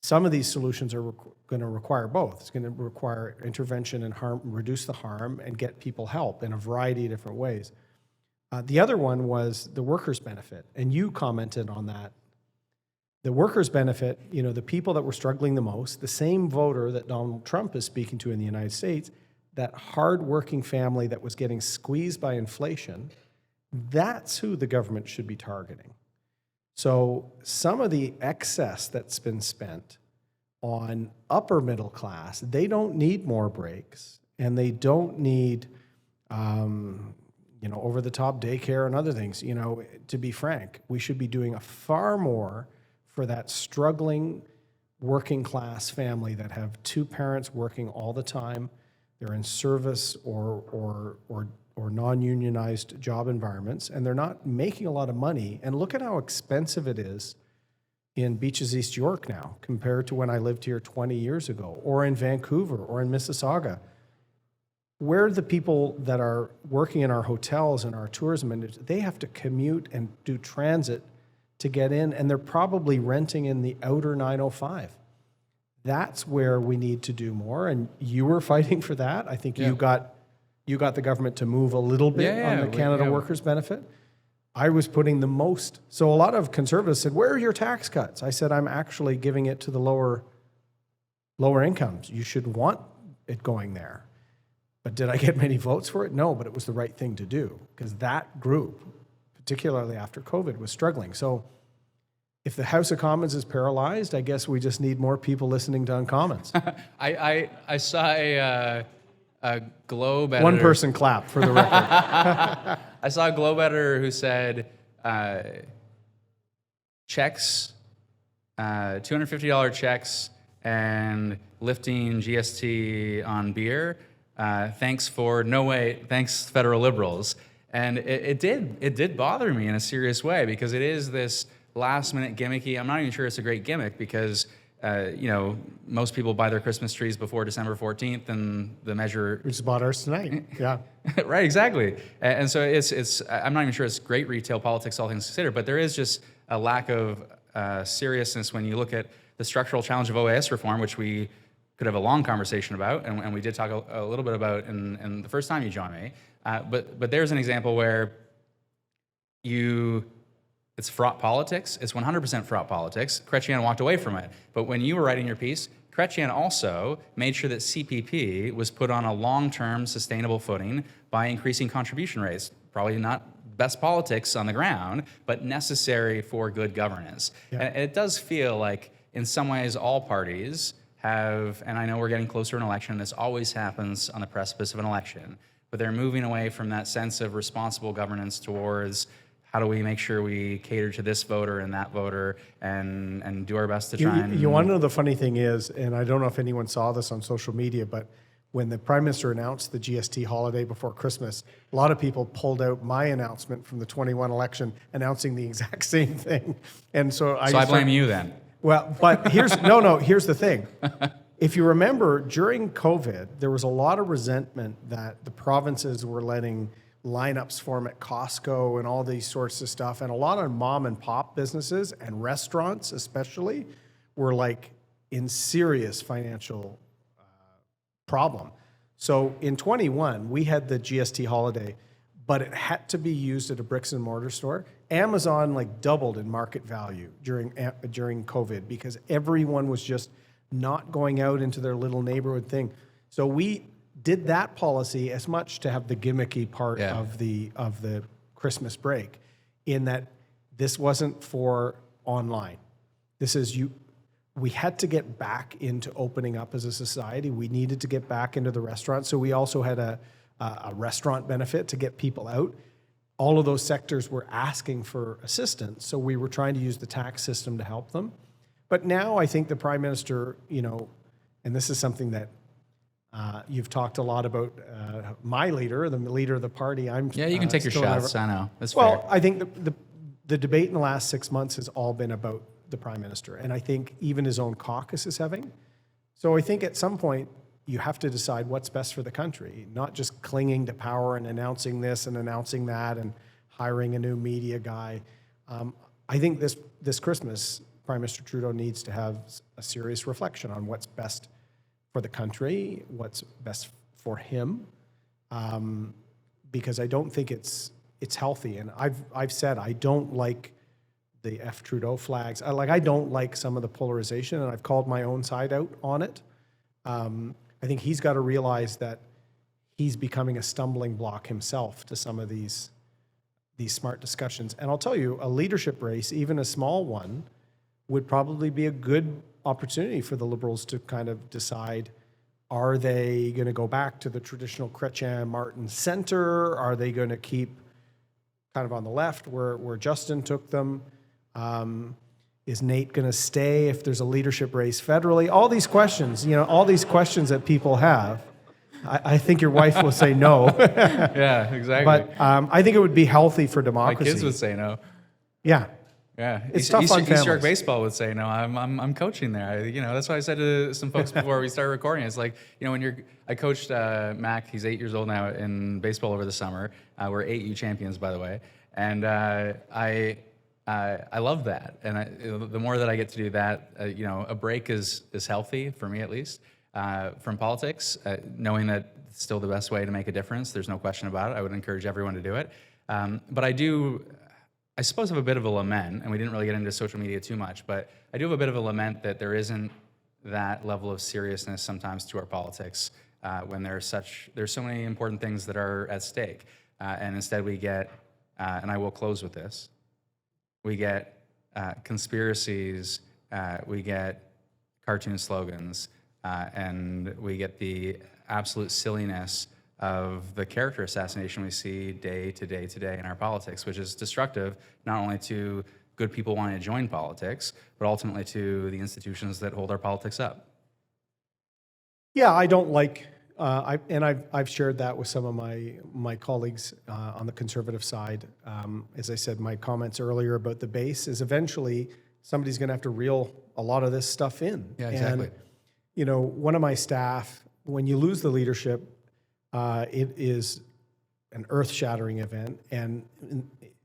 some of these solutions are going to require both. It's going to require intervention and reduce the harm and get people help in a variety of different ways. The other one was the workers' benefit, and you commented on that. The workers' benefit, the people that were struggling the most, the same voter that Donald Trump is speaking to in the United States, that hard-working family that was getting squeezed by inflation, that's who the government should be targeting. So some of the excess that's been spent on upper middle class, they don't need more breaks, and they don't need over-the-top daycare and other things. To be frank, we should be doing a far more for that struggling working class family that have two parents working all the time. They're in service or non-unionized job environments, and they're not making a lot of money. And look at how expensive it is in Beaches, East York now compared to when I lived here 20 years ago, or in Vancouver, or in Mississauga. Where the people that are working in our hotels and our tourism industry, they have to commute and do transit to get in, and they're probably renting in the outer 905. That's where we need to do more, and you were fighting for that. I think you got the government to move a little bit on the Canada Workers Benefit. I was putting the most. So a lot of Conservatives said, where are your tax cuts? I said, I'm actually giving it to the lower incomes. You should want it going there. But did I get many votes for it? No, but it was the right thing to do because that group, particularly after COVID, was struggling. So if the House of Commons is paralyzed, I guess we just need more people listening to Uncommons. I saw a Globe editor. One person clap for the record. I saw a Globe editor who said checks, $250 checks, and lifting GST on beer. Thanks federal liberals. And it did bother me in a serious way because it is this last minute gimmicky. I'm not even sure it's a great gimmick because most people buy their Christmas trees before December 14th, and the measure. We just bought ours tonight. Yeah. Right, exactly. And so it's. I'm not even sure it's great retail politics, all things considered, but there is just a lack of seriousness when you look at the structural challenge of OAS reform, which we could have a long conversation about, and we did talk a little bit about in the first time you joined me. But there's an example where it's fraught politics. It's 100% fraught politics. Chrétien walked away from it. But when you were writing your piece, Chrétien also made sure that CPP was put on a long-term sustainable footing by increasing contribution rates. Probably not best politics on the ground, but necessary for good governance. Yeah. And it does feel like, in some ways, all parties have, and I know we're getting closer to an election, this always happens on the precipice of an election, but they're moving away from that sense of responsible governance towards how do we make sure we cater to this voter and that voter and do our best to try and... You want to know the funny thing is, and I don't know if anyone saw this on social media, but when the Prime Minister announced the GST holiday before Christmas, a lot of people pulled out my announcement from the 21 election announcing the exact same thing. And so I blame you then. Well, but here's the thing. If you remember, during COVID, there was a lot of resentment that the provinces were letting lineups form at Costco and all these sorts of stuff. And a lot of mom and pop businesses and restaurants especially were like in serious financial problem. So in 21, we had the GST holiday, but it had to be used at a bricks and mortar store. Amazon like doubled in market value during COVID because everyone was just not going out into their little neighborhood thing. So we did that policy as much to have the gimmicky part of the Christmas break, in that this wasn't for online. This is we had to get back into opening up as a society. We needed to get back into the restaurant. So we also had a restaurant benefit to get people out. All of those sectors were asking for assistance. So we were trying to use the tax system to help them. But now I think the Prime Minister, and this is something that You've talked a lot about my leader, the leader of the party. Yeah, you can take your still shots. I know. That's Well, fair. I think the debate in the last 6 months has all been about the prime minister, and I think even his own caucus is having. So I think at some point you have to decide what's best for the country, not just clinging to power and announcing this and announcing that and hiring a new media guy. I think this Christmas, Prime Minister Trudeau needs to have a serious reflection on what's best for the country, what's best for him, because I don't think it's healthy. And I've said I don't like the F Trudeau flags. I don't like some of the polarization, and I've called my own side out on it. I think he's got to realize that he's becoming a stumbling block himself to some of these smart discussions. And I'll tell you, a leadership race, even a small one, would probably be a good opportunity for the Liberals to kind of decide, are they going to go back to the traditional Chrétien-Martin center? Are they going to keep kind of on the left where Justin took them? Is Nate going to stay if there's a leadership race federally? All these questions, all these questions that people have. I think your wife will say no. Yeah, exactly. But I think it would be healthy for My democracy. kids would say no. Yeah. Yeah, It's tough on East York families. baseball would say no. I'm coaching there. That's why I said to some folks before we started recording. It's like when I coached Mac. He's 8 years old now in baseball over the summer. We're 8U champions, by the way, and I love that. And the more that I get to do that, a break is healthy for me at least from politics. Knowing that it's still the best way to make a difference. There's no question about it. I would encourage everyone to do it. But I suppose have a bit of a lament, and we didn't really get into social media too much, but I do have a bit of a lament that there isn't that level of seriousness sometimes to our politics when there's so many important things that are at stake. And instead we get, and I will close with this, we get conspiracies, we get cartoon slogans, and we get the absolute silliness of the character assassination we see day to day today in our politics, which is destructive not only to good people wanting to join politics, but ultimately to the institutions that hold our politics up. Yeah, I don't like, I've shared that with some of my colleagues on the Conservative side. As I said, my comments earlier about the base is eventually somebody's going to have to reel a lot of this stuff in. Yeah, exactly. And, one of my staff, when you lose the leadership, it is an earth-shattering event, and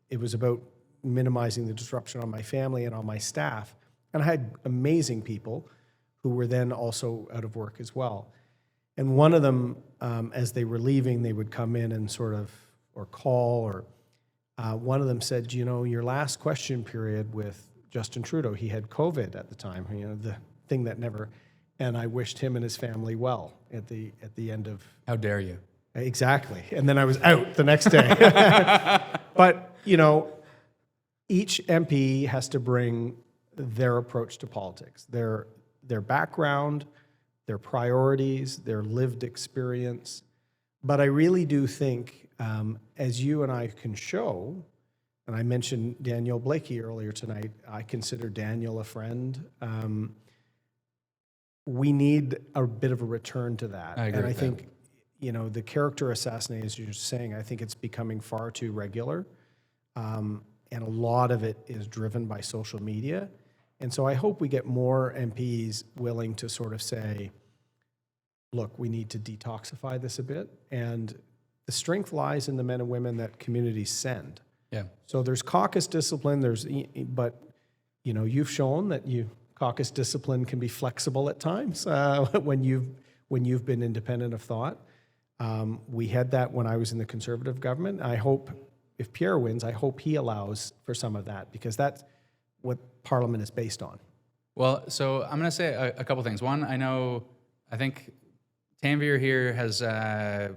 it was about minimizing the disruption on my family and on my staff. And I had amazing people who were then also out of work as well. And one of them, as they were leaving, they would come in and or call, or one of them said, your last question period with Justin Trudeau, he had COVID at the time, the thing that never... And I wished him and his family well at the end of... How dare you? Exactly. And then I was out the next day. But, each MP has to bring their approach to politics, their background, their priorities, their lived experience. But I really do think, as you and I can show, and I mentioned Daniel Blakey earlier tonight, I consider Daniel a friend. We need a bit of a return to that. I agree with I think, the character assassination, as you're saying, I think it's becoming far too regular. And a lot of it is driven by social media. And so I hope we get more MPs willing to sort of say, look, we need to detoxify this a bit. And the strength lies in the men and women that communities send. Yeah. So there's caucus discipline, but you've shown that caucus discipline can be flexible at times when you've been independent of thought. We had that when I was in the Conservative government. I hope if Pierre wins, I hope he allows for some of that, because that's what Parliament is based on. Well, so I'm going to say a couple things. One, I think Tanvir here has a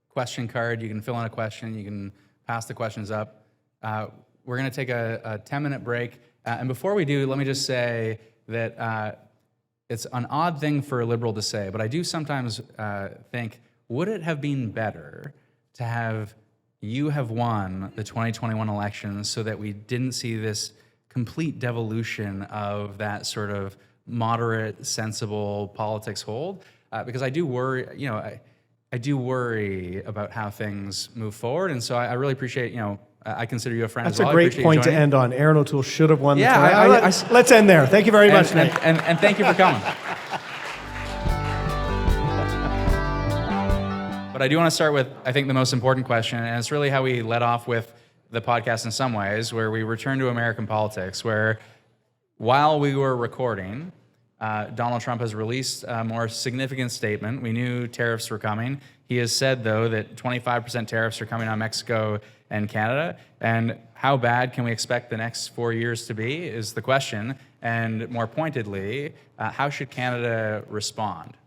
question card. You can fill in a question. You can pass the questions up. We're going to take a 10-minute break. And before we do, let me just say that it's an odd thing for a Liberal to say, but I do sometimes think, would it have been better to have you have won the 2021 elections so that we didn't see this complete devolution of that sort of moderate, sensible politics hold? because I do worry, I do worry about how things move forward. And so I really appreciate, I consider you a friend That's as well. a great point to end on. Erin O'Toole should have won the tournament. Let's end there. Thank you very much, Nate. And thank you for coming. But I do want to start with, I think, the most important question, and it's really how we led off with the podcast in some ways, where we return to American politics, where while we were recording, Donald Trump has released a more significant statement. We knew tariffs were coming. He has said, though, that 25% tariffs are coming on Mexico and Canada. And how bad can we expect the next 4 years to be is the question. And more pointedly, how should Canada respond?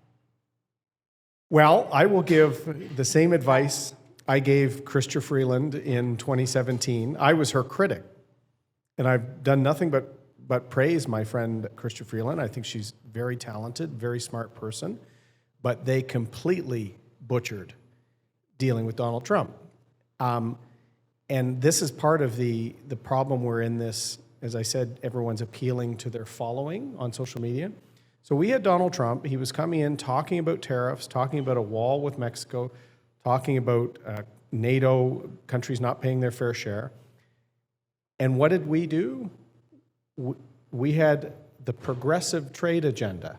Well, I will give the same advice I gave Chrystia Freeland in 2017. I was her critic, and I've done nothing but praise my friend Chrystia Freeland. I think she's very talented, very smart person, but they completely butchered dealing with Donald Trump. And this is part of the problem we're in this. As I said, everyone's appealing to their following on social media. So we had Donald Trump. He was coming in talking about tariffs, talking about a wall with Mexico, talking about NATO countries not paying their fair share. And what did we do? We had the progressive trade agenda.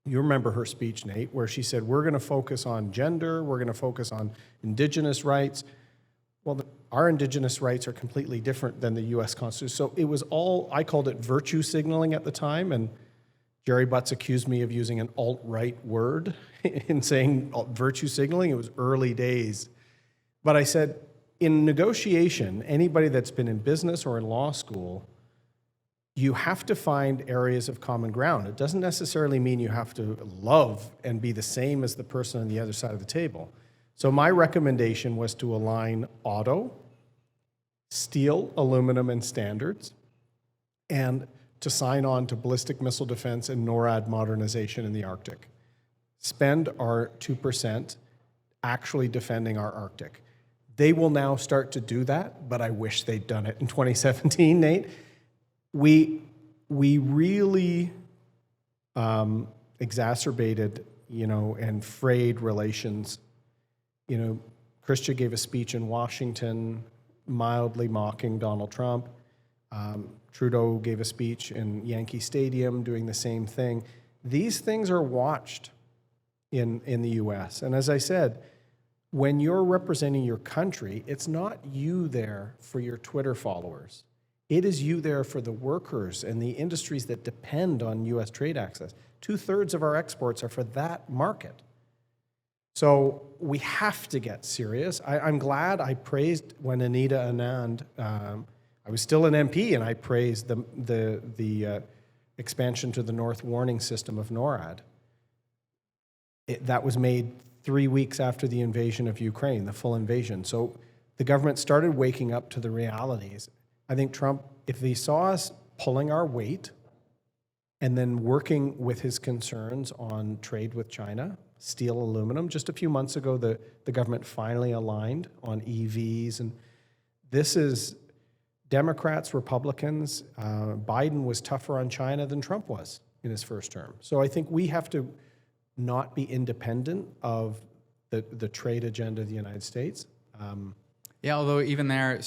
You remember her speech, Nate, where she said, we're going to focus on gender, we're going to focus on indigenous rights. Well, our indigenous rights are completely different than the U.S. Constitution. So it was all, I called it virtue signaling at the time, and Jerry Butts accused me of using an alt-right word in saying virtue signaling. It was early days. But I said, in negotiation, anybody that's been in business or in law school, you have to find areas of common ground. It doesn't necessarily mean you have to love and be the same as the person on the other side of the table. So my recommendation was to align auto, steel, aluminum, and standards, and to sign on to ballistic missile defense and NORAD modernization in the Arctic. Spend our 2% actually defending our Arctic. They will now start to do that, but I wish they'd done it in 2017, Nate. We really exacerbated, and frayed relations. Chrystia gave a speech in Washington mildly mocking Donald Trump. Trudeau gave a speech in Yankee Stadium doing the same thing. These things are watched in the U.S. And as I said, when you're representing your country, it's not you there for your Twitter followers. It is you there for the workers and the industries that depend on U.S. trade access. 2/3 of our exports are for that market. So we have to get serious. I'm glad I praised when Anita Anand, I was still an MP, and I praised the expansion to the North Warning System of NORAD. That was made 3 weeks after the invasion of Ukraine, the full invasion. So the government started waking up to the realities. I think Trump, if he saw us pulling our weight and then working with his concerns on trade with China, steel, aluminum, just a few months ago, the government finally aligned on EVs. And this is Democrats, Republicans. Biden was tougher on China than Trump was in his first term. So I think we have to not be independent of the trade agenda of the United States. Yeah, although even there,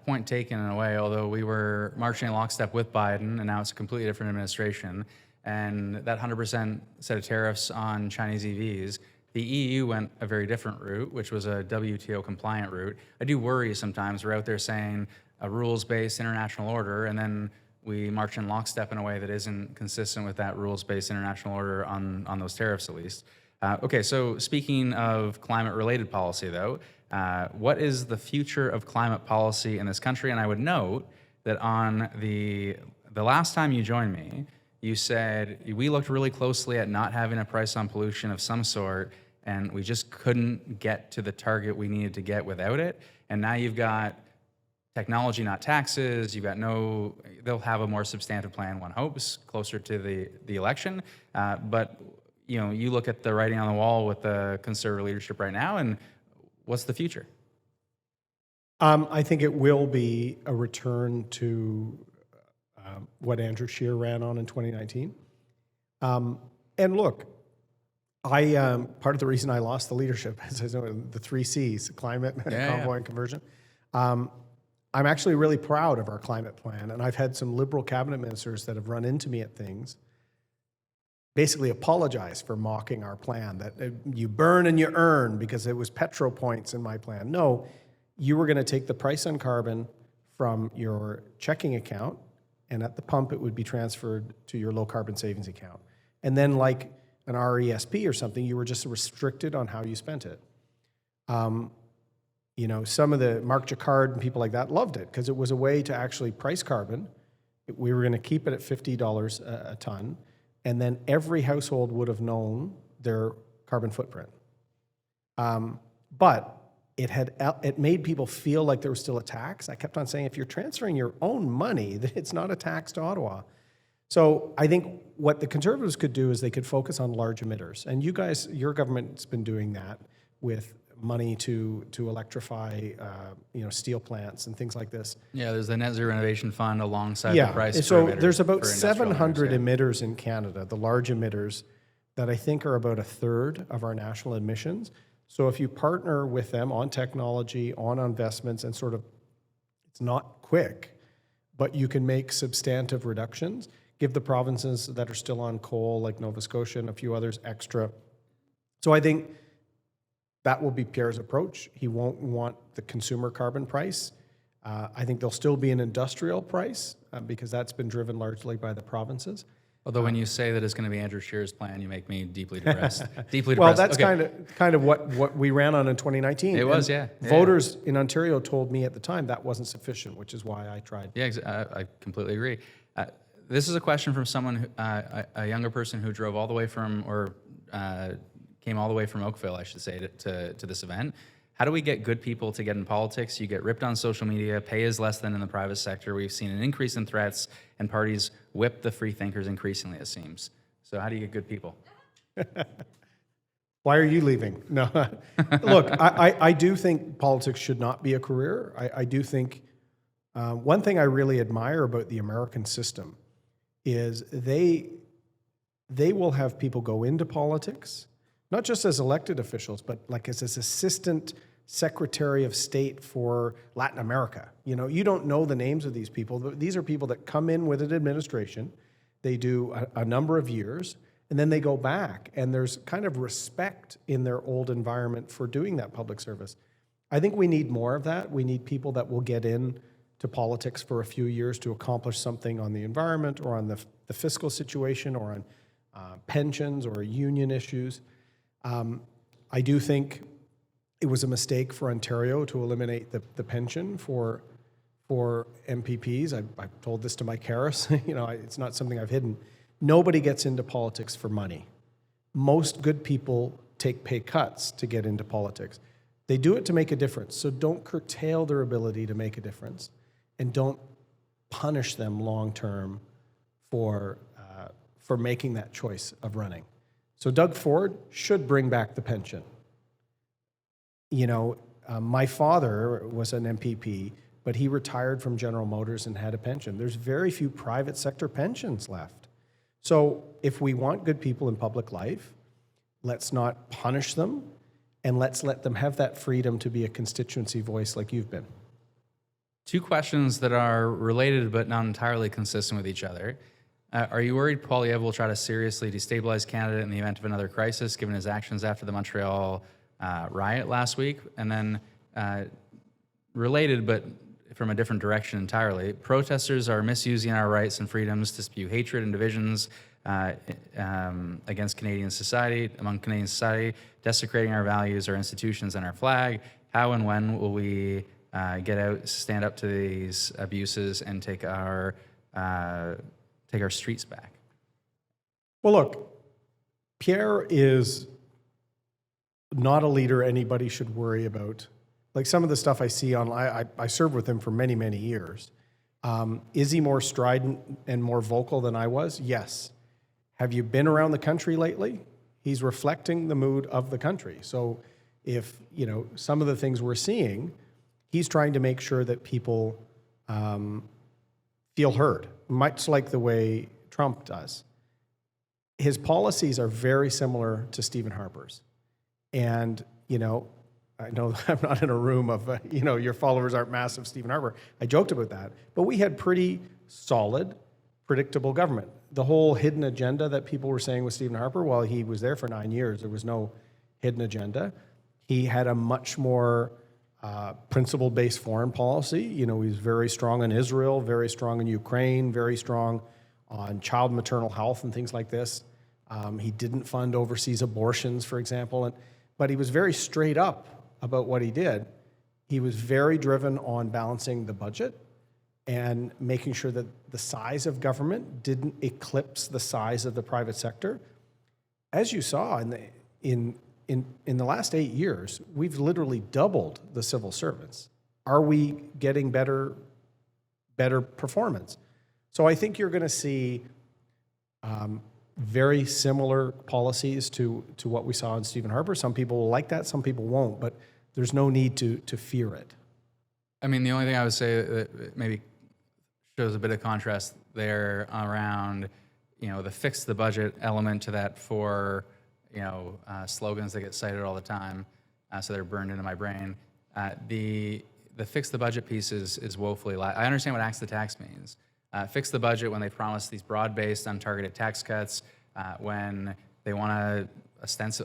point taken in a way, although we were marching in lockstep with Biden, and now it's a completely different administration, and that 100% set of tariffs on Chinese EVs, the EU went a very different route, which was a WTO compliant route. I do worry sometimes we're out there saying a rules-based international order, and then we march in lockstep in a way that isn't consistent with that rules-based international order on those tariffs, at least. Okay, so speaking of climate-related policy, though, what is the future of climate policy in this country? And I would note that on the last time you joined me, you said we looked really closely at not having a price on pollution of some sort, and we just couldn't get to the target we needed to get without it. And now you've got technology, not taxes. You've got they'll have a more substantive plan, one hopes, closer to the election. But you look at the writing on the wall with the Conservative leadership right now, and what's the future? I think it will be a return to what Andrew Scheer ran on in 2019. And look, Part of the reason I lost the leadership is the 3 C's: climate, convoy, and conversion. I'm actually really proud of our climate plan, and I've had some Liberal cabinet ministers that have run into me at things, basically apologize for mocking our plan, that you burn and you earn because it was petro points in my plan. No, you were going to take the price on carbon from your checking account, and at the pump it would be transferred to your low carbon savings account. And then like an RESP or something, you were just restricted on how you spent it. Some of the Mark Jacquard and people like that loved it because it was a way to actually price carbon. We were going to keep it at $50 a ton, and then every household would have known their carbon footprint. But it made people feel like there was still a tax. I kept on saying, if you're transferring your own money, that it's not a tax to Ottawa. So I think what the Conservatives could do is they could focus on large emitters. And you guys, your government's been doing that with money to electrify steel plants and things like this. Yeah, there's the Net Zero Innovation Fund alongside the price. So there's about 700 emitters in Canada, the large emitters, that I think are about a third of our national emissions. So if you partner with them on technology, on investments, and sort of, it's not quick, but you can make substantive reductions, give the provinces that are still on coal, like Nova Scotia and a few others, extra. So I think that will be Pierre's approach. He won't want the consumer carbon price. I think there'll still be an industrial price because that's been driven largely by the provinces. Although when you say that it's going to be Andrew Scheer's plan, you make me deeply depressed. Deeply depressed. Well, that's kind of what we ran on in 2019. It was, yeah. Voters in Ontario told me at the time that wasn't sufficient, which is why I tried. Yeah, I completely agree. This is a question from someone, a younger person who drove all the way from, came all the way from Oakville, I should say, to this event. How do we get good people to get in politics? You get ripped on social media, pay is less than in the private sector. We've seen an increase in threats, and parties whip the free thinkers increasingly, it seems. So how do you get good people? Why are you leaving? No. Look, I do think politics should not be a career. I do think one thing I really admire about the American system is they will have people go into politics, not just as elected officials, but like as assistant secretary of state for Latin America. You don't know the names of these people. These are people that come in with an administration. They do a number of years, and then they go back, and there's kind of respect in their old environment for doing that public service. I think we need more of that. We need people that will get in to politics for a few years to accomplish something on the environment or on the fiscal situation or on pensions or union issues. I do think it was a mistake for Ontario to eliminate the pension for MPPs. I've told this to Mike Harris. It's not something I've hidden. Nobody gets into politics for money. Most good people take pay cuts to get into politics. They do it to make a difference. So don't curtail their ability to make a difference, and don't punish them long term for making that choice of running. So Doug Ford should bring back the pension. My father was an MPP, but he retired from General Motors and had a pension. There's very few private sector pensions left. So if we want good people in public life, let's not punish them, and let's let them have that freedom to be a constituency voice like you've been. Two questions that are related but not entirely consistent with each other. Are you worried Poilievre will try to seriously destabilize Canada in the event of another crisis, given his actions after the Montreal riot last week? And then related but from a different direction entirely, protesters are misusing our rights and freedoms to spew hatred and divisions against Canadian society, among Canadian society, desecrating our values, our institutions, and our flag. How and when will we get out, stand up to these abuses, and take our streets back? Well, look, Pierre is not a leader anybody should worry about. Like some of the stuff I see online, I served with him for many, many years. Is he more strident and more vocal than I was? Yes. Have you been around the country lately? He's reflecting the mood of the country. So if, some of the things we're seeing, he's trying to make sure that people feel heard, much like the way Trump does. his policies are very similar to Stephen Harper's. And, I know I'm not in a room of, your followers aren't massive Stephen Harper. I joked about that. But we had pretty solid, predictable government. The whole hidden agenda that people were saying with Stephen Harper, while he was there for 9 years, there was no hidden agenda. He had a much more principle-based foreign policy. He was very strong in Israel, very strong in Ukraine, very strong on child maternal health and things like this. He didn't fund overseas abortions, for example, but he was very straight up about what he did. He was very driven on balancing the budget and making sure that the size of government didn't eclipse the size of the private sector. As you saw in the last 8 years, we've literally doubled the civil servants. Are we getting better performance? So I think you're going to see very similar policies to what we saw in Stephen Harper. Some people will like that, some people won't, but there's no need to fear it. I mean, the only thing I would say that maybe shows a bit of contrast there around, the fix the budget element to that for, slogans that get cited all the time, so they're burned into my brain. The fix the budget piece is woefully I understand what axe the tax means. Fix the budget when they promise these broad-based, untargeted tax cuts, when they want to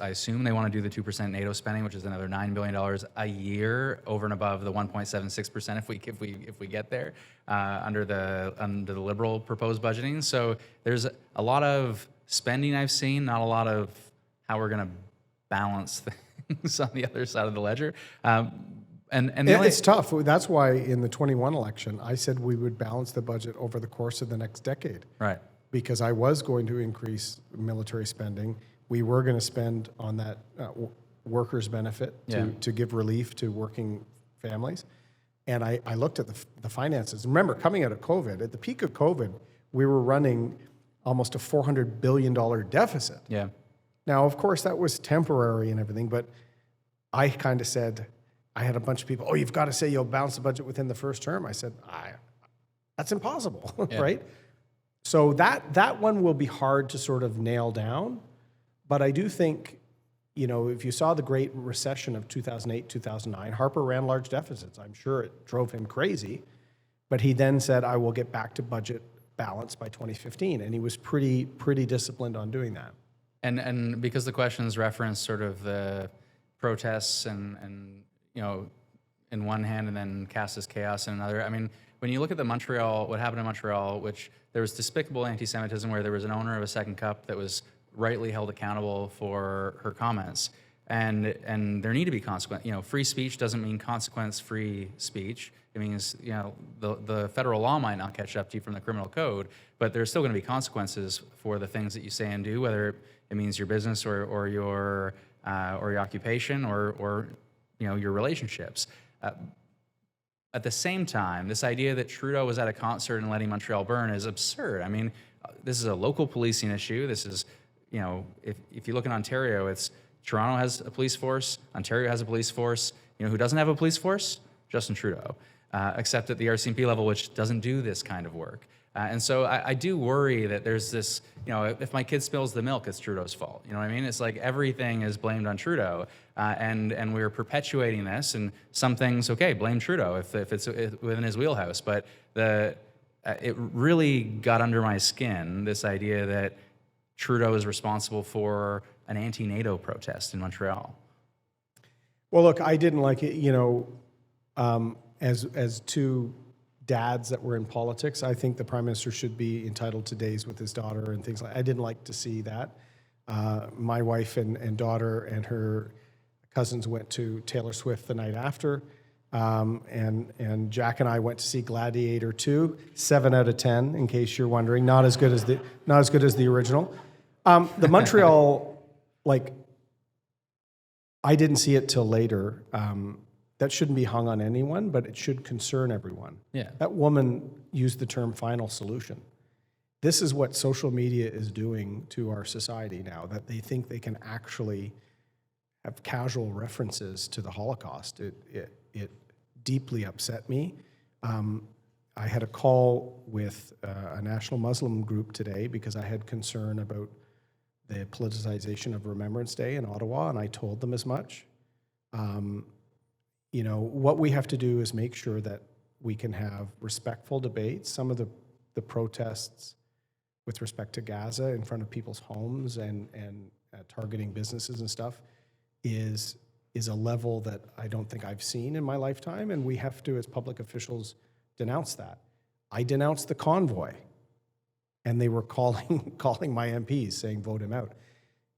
I assume they want to do the 2% NATO spending, which is another $9 billion a year over and above the 1.76% if we get there under the Liberal proposed budgeting. So there's a lot of spending I've seen, not a lot of how we're going to balance things on the other side of the ledger. It's tough. That's why in the 21 election, I said we would balance the budget over the course of the next decade. Right. Because I was going to increase military spending. We were going to spend on that workers' benefit to give relief to working families. And I looked at the finances. Remember, coming out of COVID, at the peak of COVID, we were running almost a $400 billion deficit. Yeah. Now, of course, that was temporary and everything, but I kind of said, I had a bunch of people, oh, you've got to say you'll balance the budget within the first term. I said, that's impossible, right? So that one will be hard to sort of nail down. But I do think, if you saw the Great Recession of 2008, 2009, Harper ran large deficits. I'm sure it drove him crazy. But he then said, I will get back to budget balance by 2015. And he was pretty disciplined on doing that. And because the questions reference sort of the protests and in one hand and then cast as chaos in another. I mean, when you look at what happened in Montreal, which there was despicable anti-Semitism where there was an owner of a second cup that was rightly held accountable for her comments. And there need to be consequence. Free speech doesn't mean consequence-free speech. It means, the federal law might not catch up to you from the criminal code, but there's still going to be consequences for the things that you say and do, whether it means your business or your occupation or your relationships. At the same time, this idea that Trudeau was at a concert and letting Montreal burn is absurd. I mean, this is a local policing issue. This is, if you look in Ontario, it's Toronto has a police force, Ontario has a police force. Who doesn't have a police force? Justin Trudeau, except at the RCMP level, which doesn't do this kind of work. And so I do worry that there's this, if my kid spills the milk, it's Trudeau's fault. You know what I mean? It's like everything is blamed on Trudeau, and we're perpetuating this. And some things, okay, blame Trudeau if it's within his wheelhouse. But it really got under my skin, this idea that Trudeau is responsible for an anti-NATO protest in Montreal. Well, look, I didn't like it. As two dads that were in politics, I think the Prime Minister should be entitled to days with his daughter and things like that. I didn't like to see that. My wife and daughter and her cousins went to Taylor Swift the night after, and Jack and I went to see Gladiator 2, 7 out of 10, in case you're wondering. Not as good as the original. The Montreal, I didn't see it till later. That shouldn't be hung on anyone, but it should concern everyone. Yeah. That woman used the term final solution. This is what social media is doing to our society now, that they think they can actually have casual references to the Holocaust. It deeply upset me. I had a call with a national Muslim group today because I had concern about the politicization of Remembrance Day in Ottawa, and I told them as much. What we have to do is make sure that we can have respectful debates. Some of the protests with respect to Gaza in front of people's homes and targeting businesses and stuff is a level that I don't think I've seen in my lifetime, and we have to, as public officials, denounce that. I denounced the convoy, and they were calling my MPs saying, vote him out.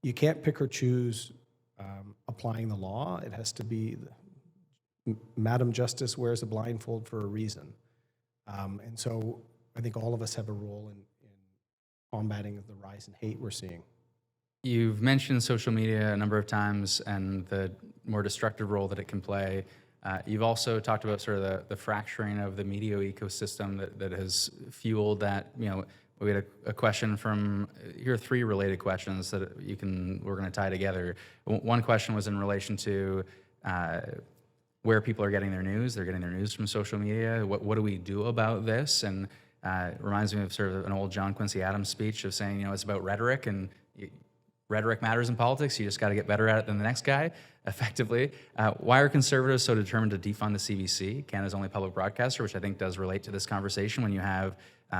You can't pick or choose applying the law. It has to be, Madam Justice wears a blindfold for a reason. And so I think all of us have a role in combating the rise in hate we're seeing. You've mentioned social media a number of times and the more destructive role that it can play. You've also talked about sort of the fracturing of the media ecosystem that has fueled that. We had a question from, here are three related questions that we're going to tie together. One question was in relation to where people are getting their news. They're getting their news from social media. What do we do about this? And it reminds me of sort of an old John Quincy Adams speech of saying, it's about rhetoric, and rhetoric matters in politics. You just got to get better at it than the next guy, effectively. Why are Conservatives so determined to defund the CBC, Canada's only public broadcaster, which I think does relate to this conversation when you have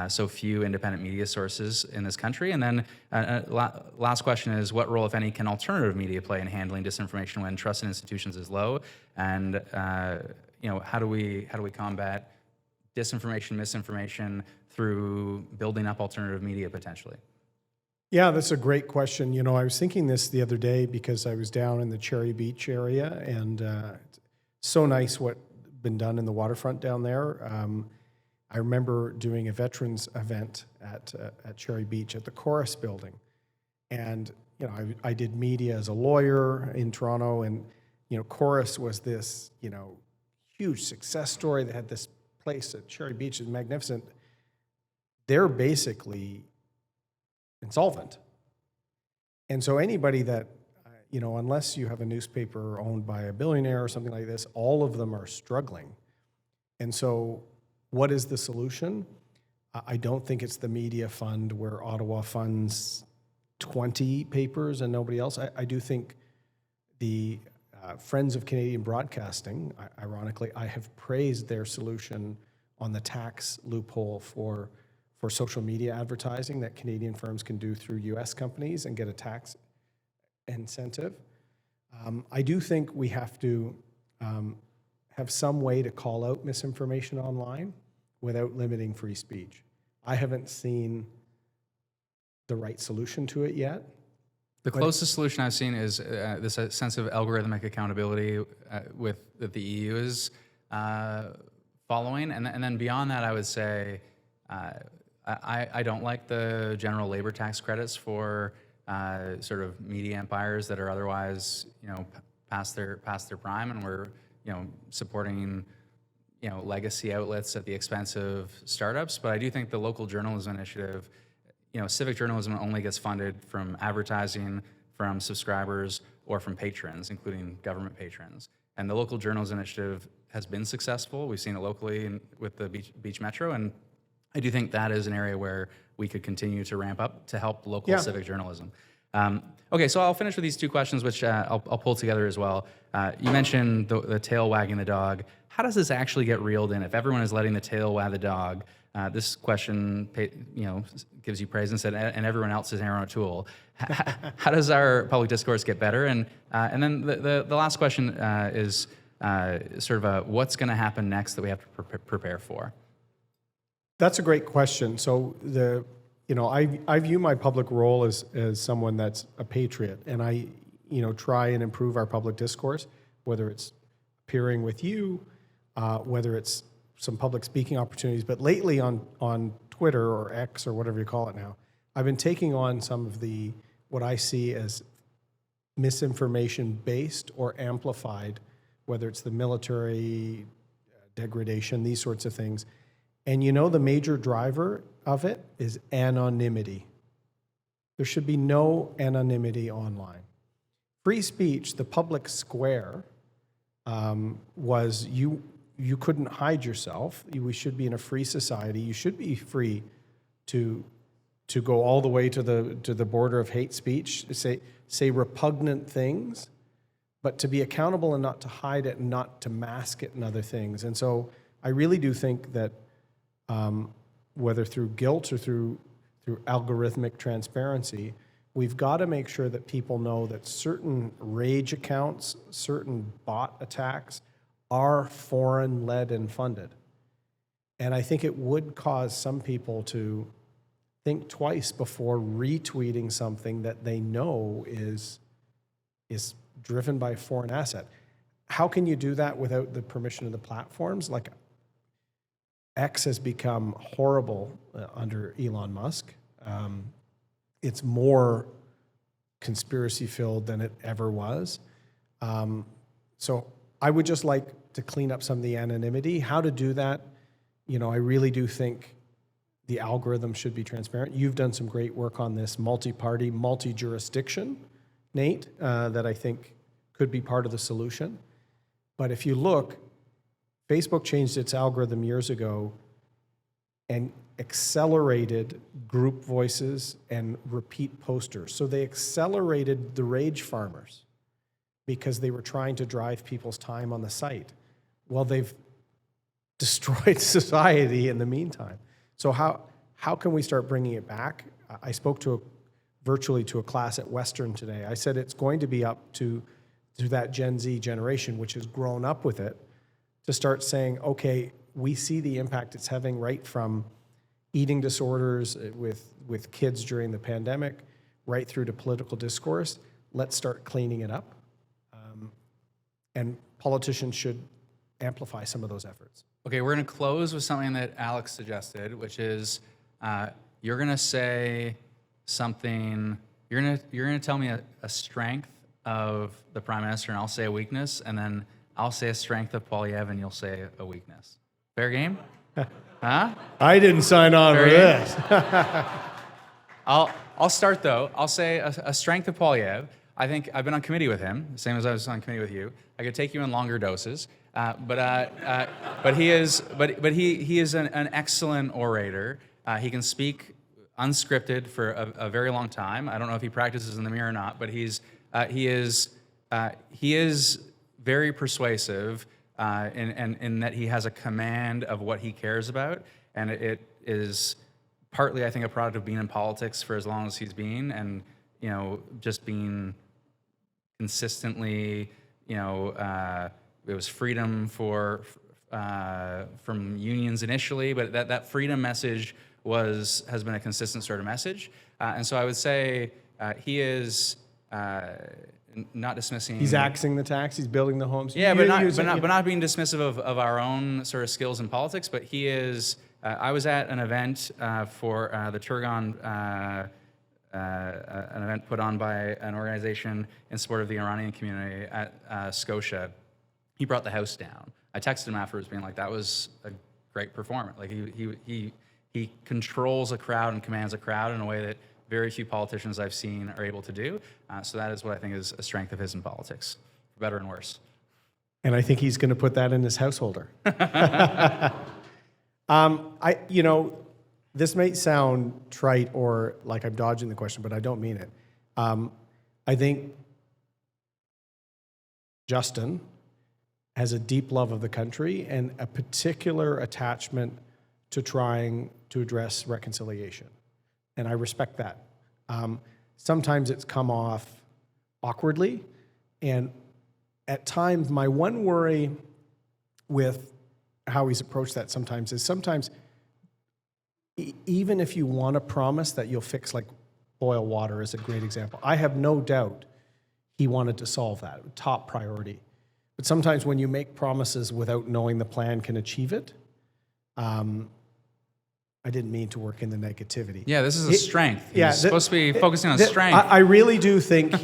so few independent media sources in this country? And then last question is, what role, if any, can alternative media play in handling disinformation when trust in institutions is low? And how do we combat disinformation, misinformation through building up alternative media potentially? Yeah, that's a great question. I was thinking this the other day because I was down in the Cherry Beach area, and it's so nice what's been done in the waterfront down there. I remember doing a veterans event at Cherry Beach at the Chorus building. And, I did media as a lawyer in Toronto, and, Chorus was this, huge success story. They had this place at Cherry Beach, is magnificent. They're basically insolvent. And so anybody that, unless you have a newspaper owned by a billionaire or something like this, all of them are struggling. And so what is the solution? I don't think it's the media fund where Ottawa funds 20 papers and nobody else. I do think the Friends of Canadian Broadcasting, ironically, I have praised their solution on the tax loophole for social media advertising that Canadian firms can do through US companies and get a tax incentive. I do think we have to have some way to call out misinformation online without limiting free speech. I haven't seen the right solution to it yet. The closest solution I've seen is this sense of algorithmic accountability that the EU is following. And then beyond that, I would say, I don't like the general labor tax credits for sort of media empires that are otherwise, past their prime, and we're, supporting, legacy outlets at the expense of startups. But I do think the local journalism initiative, civic journalism only gets funded from advertising, from subscribers, or from patrons, including government patrons. And the local journalism initiative has been successful. We've seen it locally with the Beach Metro, and I do think that is an area where we could continue to ramp up to help local civic journalism. Okay, so I'll finish with these two questions, which I'll pull together as well. You mentioned the tail wagging the dog. How does this actually get reeled in? If everyone is letting the tail wag the dog, this question, gives you praise and said, and everyone else is Erin O'Toole. How does our public discourse get better? And then the last question is sort of what's going to happen next that we have to prepare for? That's a great question. So I view my public role as someone that's a patriot, and I try and improve our public discourse, whether it's appearing with you, whether it's some public speaking opportunities. But lately on Twitter or X or whatever you call it now, I've been taking on some of what I see as misinformation based or amplified, whether it's the military degradation, these sorts of things. And the major driver of it is anonymity. There should be no anonymity online. Free speech, the public square, was you couldn't hide yourself. We should be in a free society. You should be free to to go all the way to the border of hate speech, say repugnant things, but to be accountable and not to hide it and not to mask it and other things. And so I really do think that whether through guilt or through algorithmic transparency, we've got to make sure that people know that certain rage accounts, certain bot attacks are foreign-led and funded. And I think it would cause some people to think twice before retweeting something that they know is driven by a foreign asset. How can you do that without the permission of the platforms? Like, X has become horrible under Elon Musk. It's more conspiracy-filled than it ever was. So I would just like to clean up some of the anonymity. How to do that? I really do think the algorithm should be transparent. You've done some great work on this multi-party, multi-jurisdiction, Nate, that I think could be part of the solution. But if you look, Facebook changed its algorithm years ago and accelerated group voices and repeat posters. So they accelerated the rage farmers because they were trying to drive people's time on the site. Well, they've destroyed society in the meantime. So how can we start bringing it back? I spoke virtually to a class at Western today. I said it's going to be up to that Gen Z generation, which has grown up with it, to start saying, okay, we see the impact it's having, right from eating disorders with kids during the pandemic, right through to political discourse. Let's start cleaning it up. And politicians should amplify some of those efforts. Okay, we're going to close with something that Alex suggested, which is you're going to say something. You're going to tell me a strength of the Prime Minister, and I'll say a weakness, and then I'll say a strength of Poilievre, and you'll say a weakness. Fair game? Huh? I didn't sign on for this. I'll start though. I'll say a strength of Poilievre. I think I've been on committee with him, same as I was on committee with you. I could take you in longer doses, but he is an excellent orator. He can speak unscripted for a very long time. I don't know if he practices in the mirror or not, but he is very persuasive in that he has a command of what he cares about, and it is partly, I think, a product of being in politics for as long as he's been, and just being consistently, it was freedom from unions initially, but that freedom message has been a consistent sort of message, and so I would say he is not dismissing. He's axing the tax. He's building the homes. Yeah, but not being dismissive of our own sort of skills in politics. But he is. I was at an event for the Turgon, an event put on by an organization in support of the Iranian community at Scotia. He brought the house down. I texted him afterwards, being like, "That was a great performance. Like he controls a crowd and commands a crowd in a way that very few politicians I've seen are able to do. So that is what I think is a strength of his in politics, for better and worse." And I think he's going to put that in his householder. This may sound trite or like I'm dodging the question, but I don't mean it. I think Justin has a deep love of the country and a particular attachment to trying to address reconciliation. And I respect that. Sometimes it's come off awkwardly, and at times, my one worry with how he's approached that sometimes is even if you want to promise that you'll fix, like boil water is a great example. I have no doubt he wanted to solve that, top priority. But sometimes when you make promises without knowing the plan can achieve it, I didn't mean to work in the negativity. Yeah, this is a strength. He's supposed to be focusing on strength. I really do think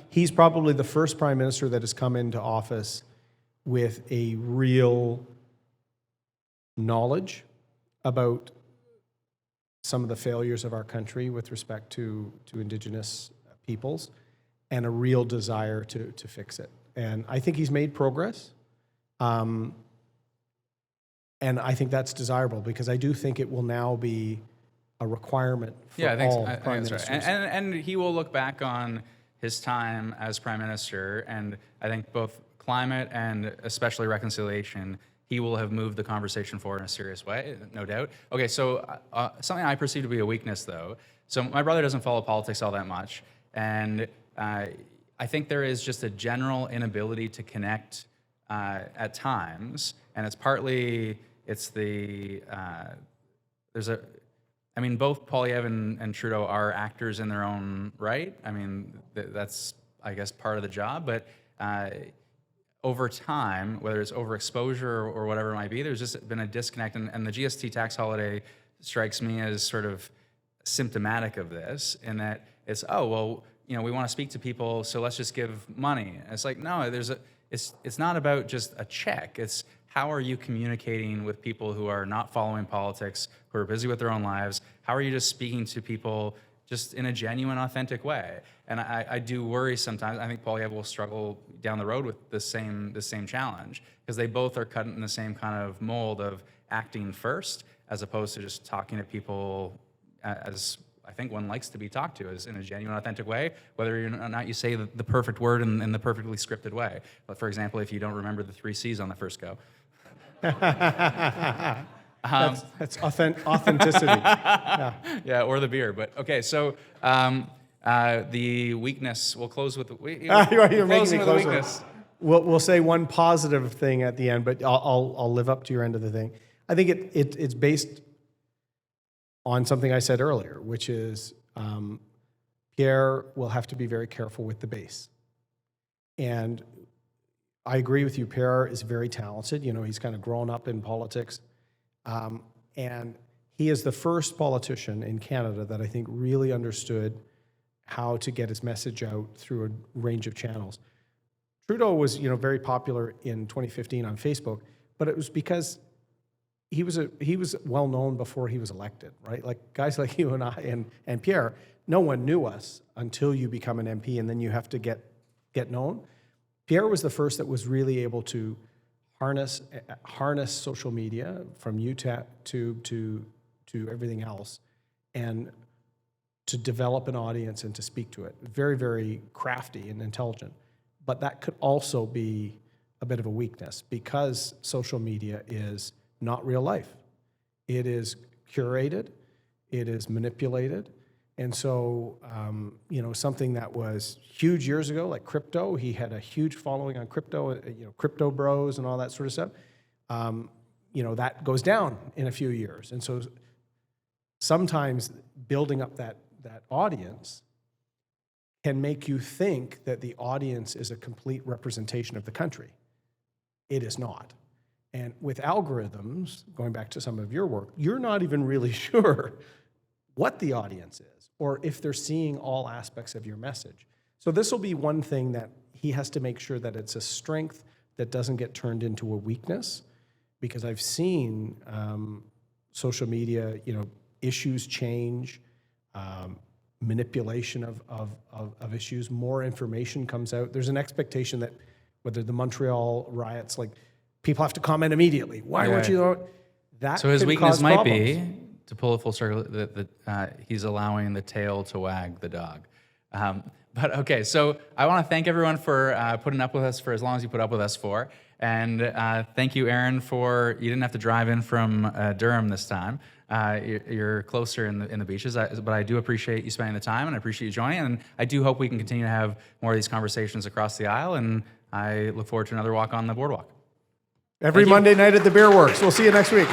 he's probably the first prime minister that has come into office with a real knowledge about some of the failures of our country with respect to Indigenous peoples and a real desire to fix it. And I think he's made progress. And I think that's desirable because I do think it will now be a requirement for Yeah, I think, all I think prime that's right. ministers. And he will look back on his time as prime minister, and I think both climate and especially reconciliation, he will have moved the conversation forward in a serious way, no doubt. Okay, so something I perceive to be a weakness, though. So my brother doesn't follow politics all that much, and I think there is just a general inability to connect at times, and it's partly, I mean, both Poilievre and Trudeau are actors in their own right. I mean, that's, I guess, part of the job. But over time, whether it's overexposure or whatever it might be, there's just been a disconnect. And the GST tax holiday strikes me as sort of symptomatic of this, in that it's, oh, well, you know, we want to speak to people, so let's just give money. And it's like, no, it's not about just a check. It's how are you communicating with people who are not following politics, who are busy with their own lives? How are you just speaking to people just in a genuine, authentic way? And I do worry sometimes. I think Poilievre will struggle down the road with the same challenge, because they both are cut in the same kind of mold of acting first, as opposed to just talking to people as I think one likes to be talked to, is in a genuine, authentic way, whether or not you say the perfect word in the perfectly scripted way. But for example, if you don't remember the 3 C's on the first go. That's authenticity. Yeah. Yeah, or the beer. But okay, so the weakness. We'll close with the You're making me closer. weakness. We'll say one positive thing at the end, but I'll live up to your end of the thing. I think it's based on something I said earlier, which is Pierre will have to be very careful with the base. And I agree with you. Pierre is very talented. You know, he's kind of grown up in politics. And he is the first politician in Canada that I think really understood how to get his message out through a range of channels. Trudeau was, you know, very popular in 2015 on Facebook, but it was because he was well known before he was elected, right? Like guys like you and I and Pierre, no one knew us until you become an MP, and then you have to get known. Pierre was the first that was really able to harness social media, from YouTube to everything else, and to develop an audience and to speak to it. Very, very crafty and intelligent. But that could also be a bit of a weakness, because social media is not real life. It is curated, it is manipulated. And so, you know, something that was huge years ago, like crypto, he had a huge following on crypto, you know, crypto bros and all that sort of stuff. You know, that goes down in a few years. And so sometimes building up that audience can make you think that the audience is a complete representation of the country. It is not. And with algorithms, going back to some of your work, you're not even really sure what the audience is, or if they're seeing all aspects of your message. So this will be one thing that he has to make sure that it's a strength that doesn't get turned into a weakness, because I've seen social media, you know, issues change, manipulation of issues, more information comes out. There's an expectation that whether the Montreal riots, like, people have to comment immediately. Why weren't you? That so his could weakness cause might problems. be, to pull it full circle, that he's allowing the tail to wag the dog. But okay, so I want to thank everyone for putting up with us for as long as you put up with us for. And thank you, Erin, for, you didn't have to drive in from Durham this time. You're closer in the beaches, but I do appreciate you spending the time, and I appreciate you joining. And I do hope we can continue to have more of these conversations across the aisle. And I look forward to another walk on the boardwalk. Every Monday night at the Beer Works. We'll see you next week.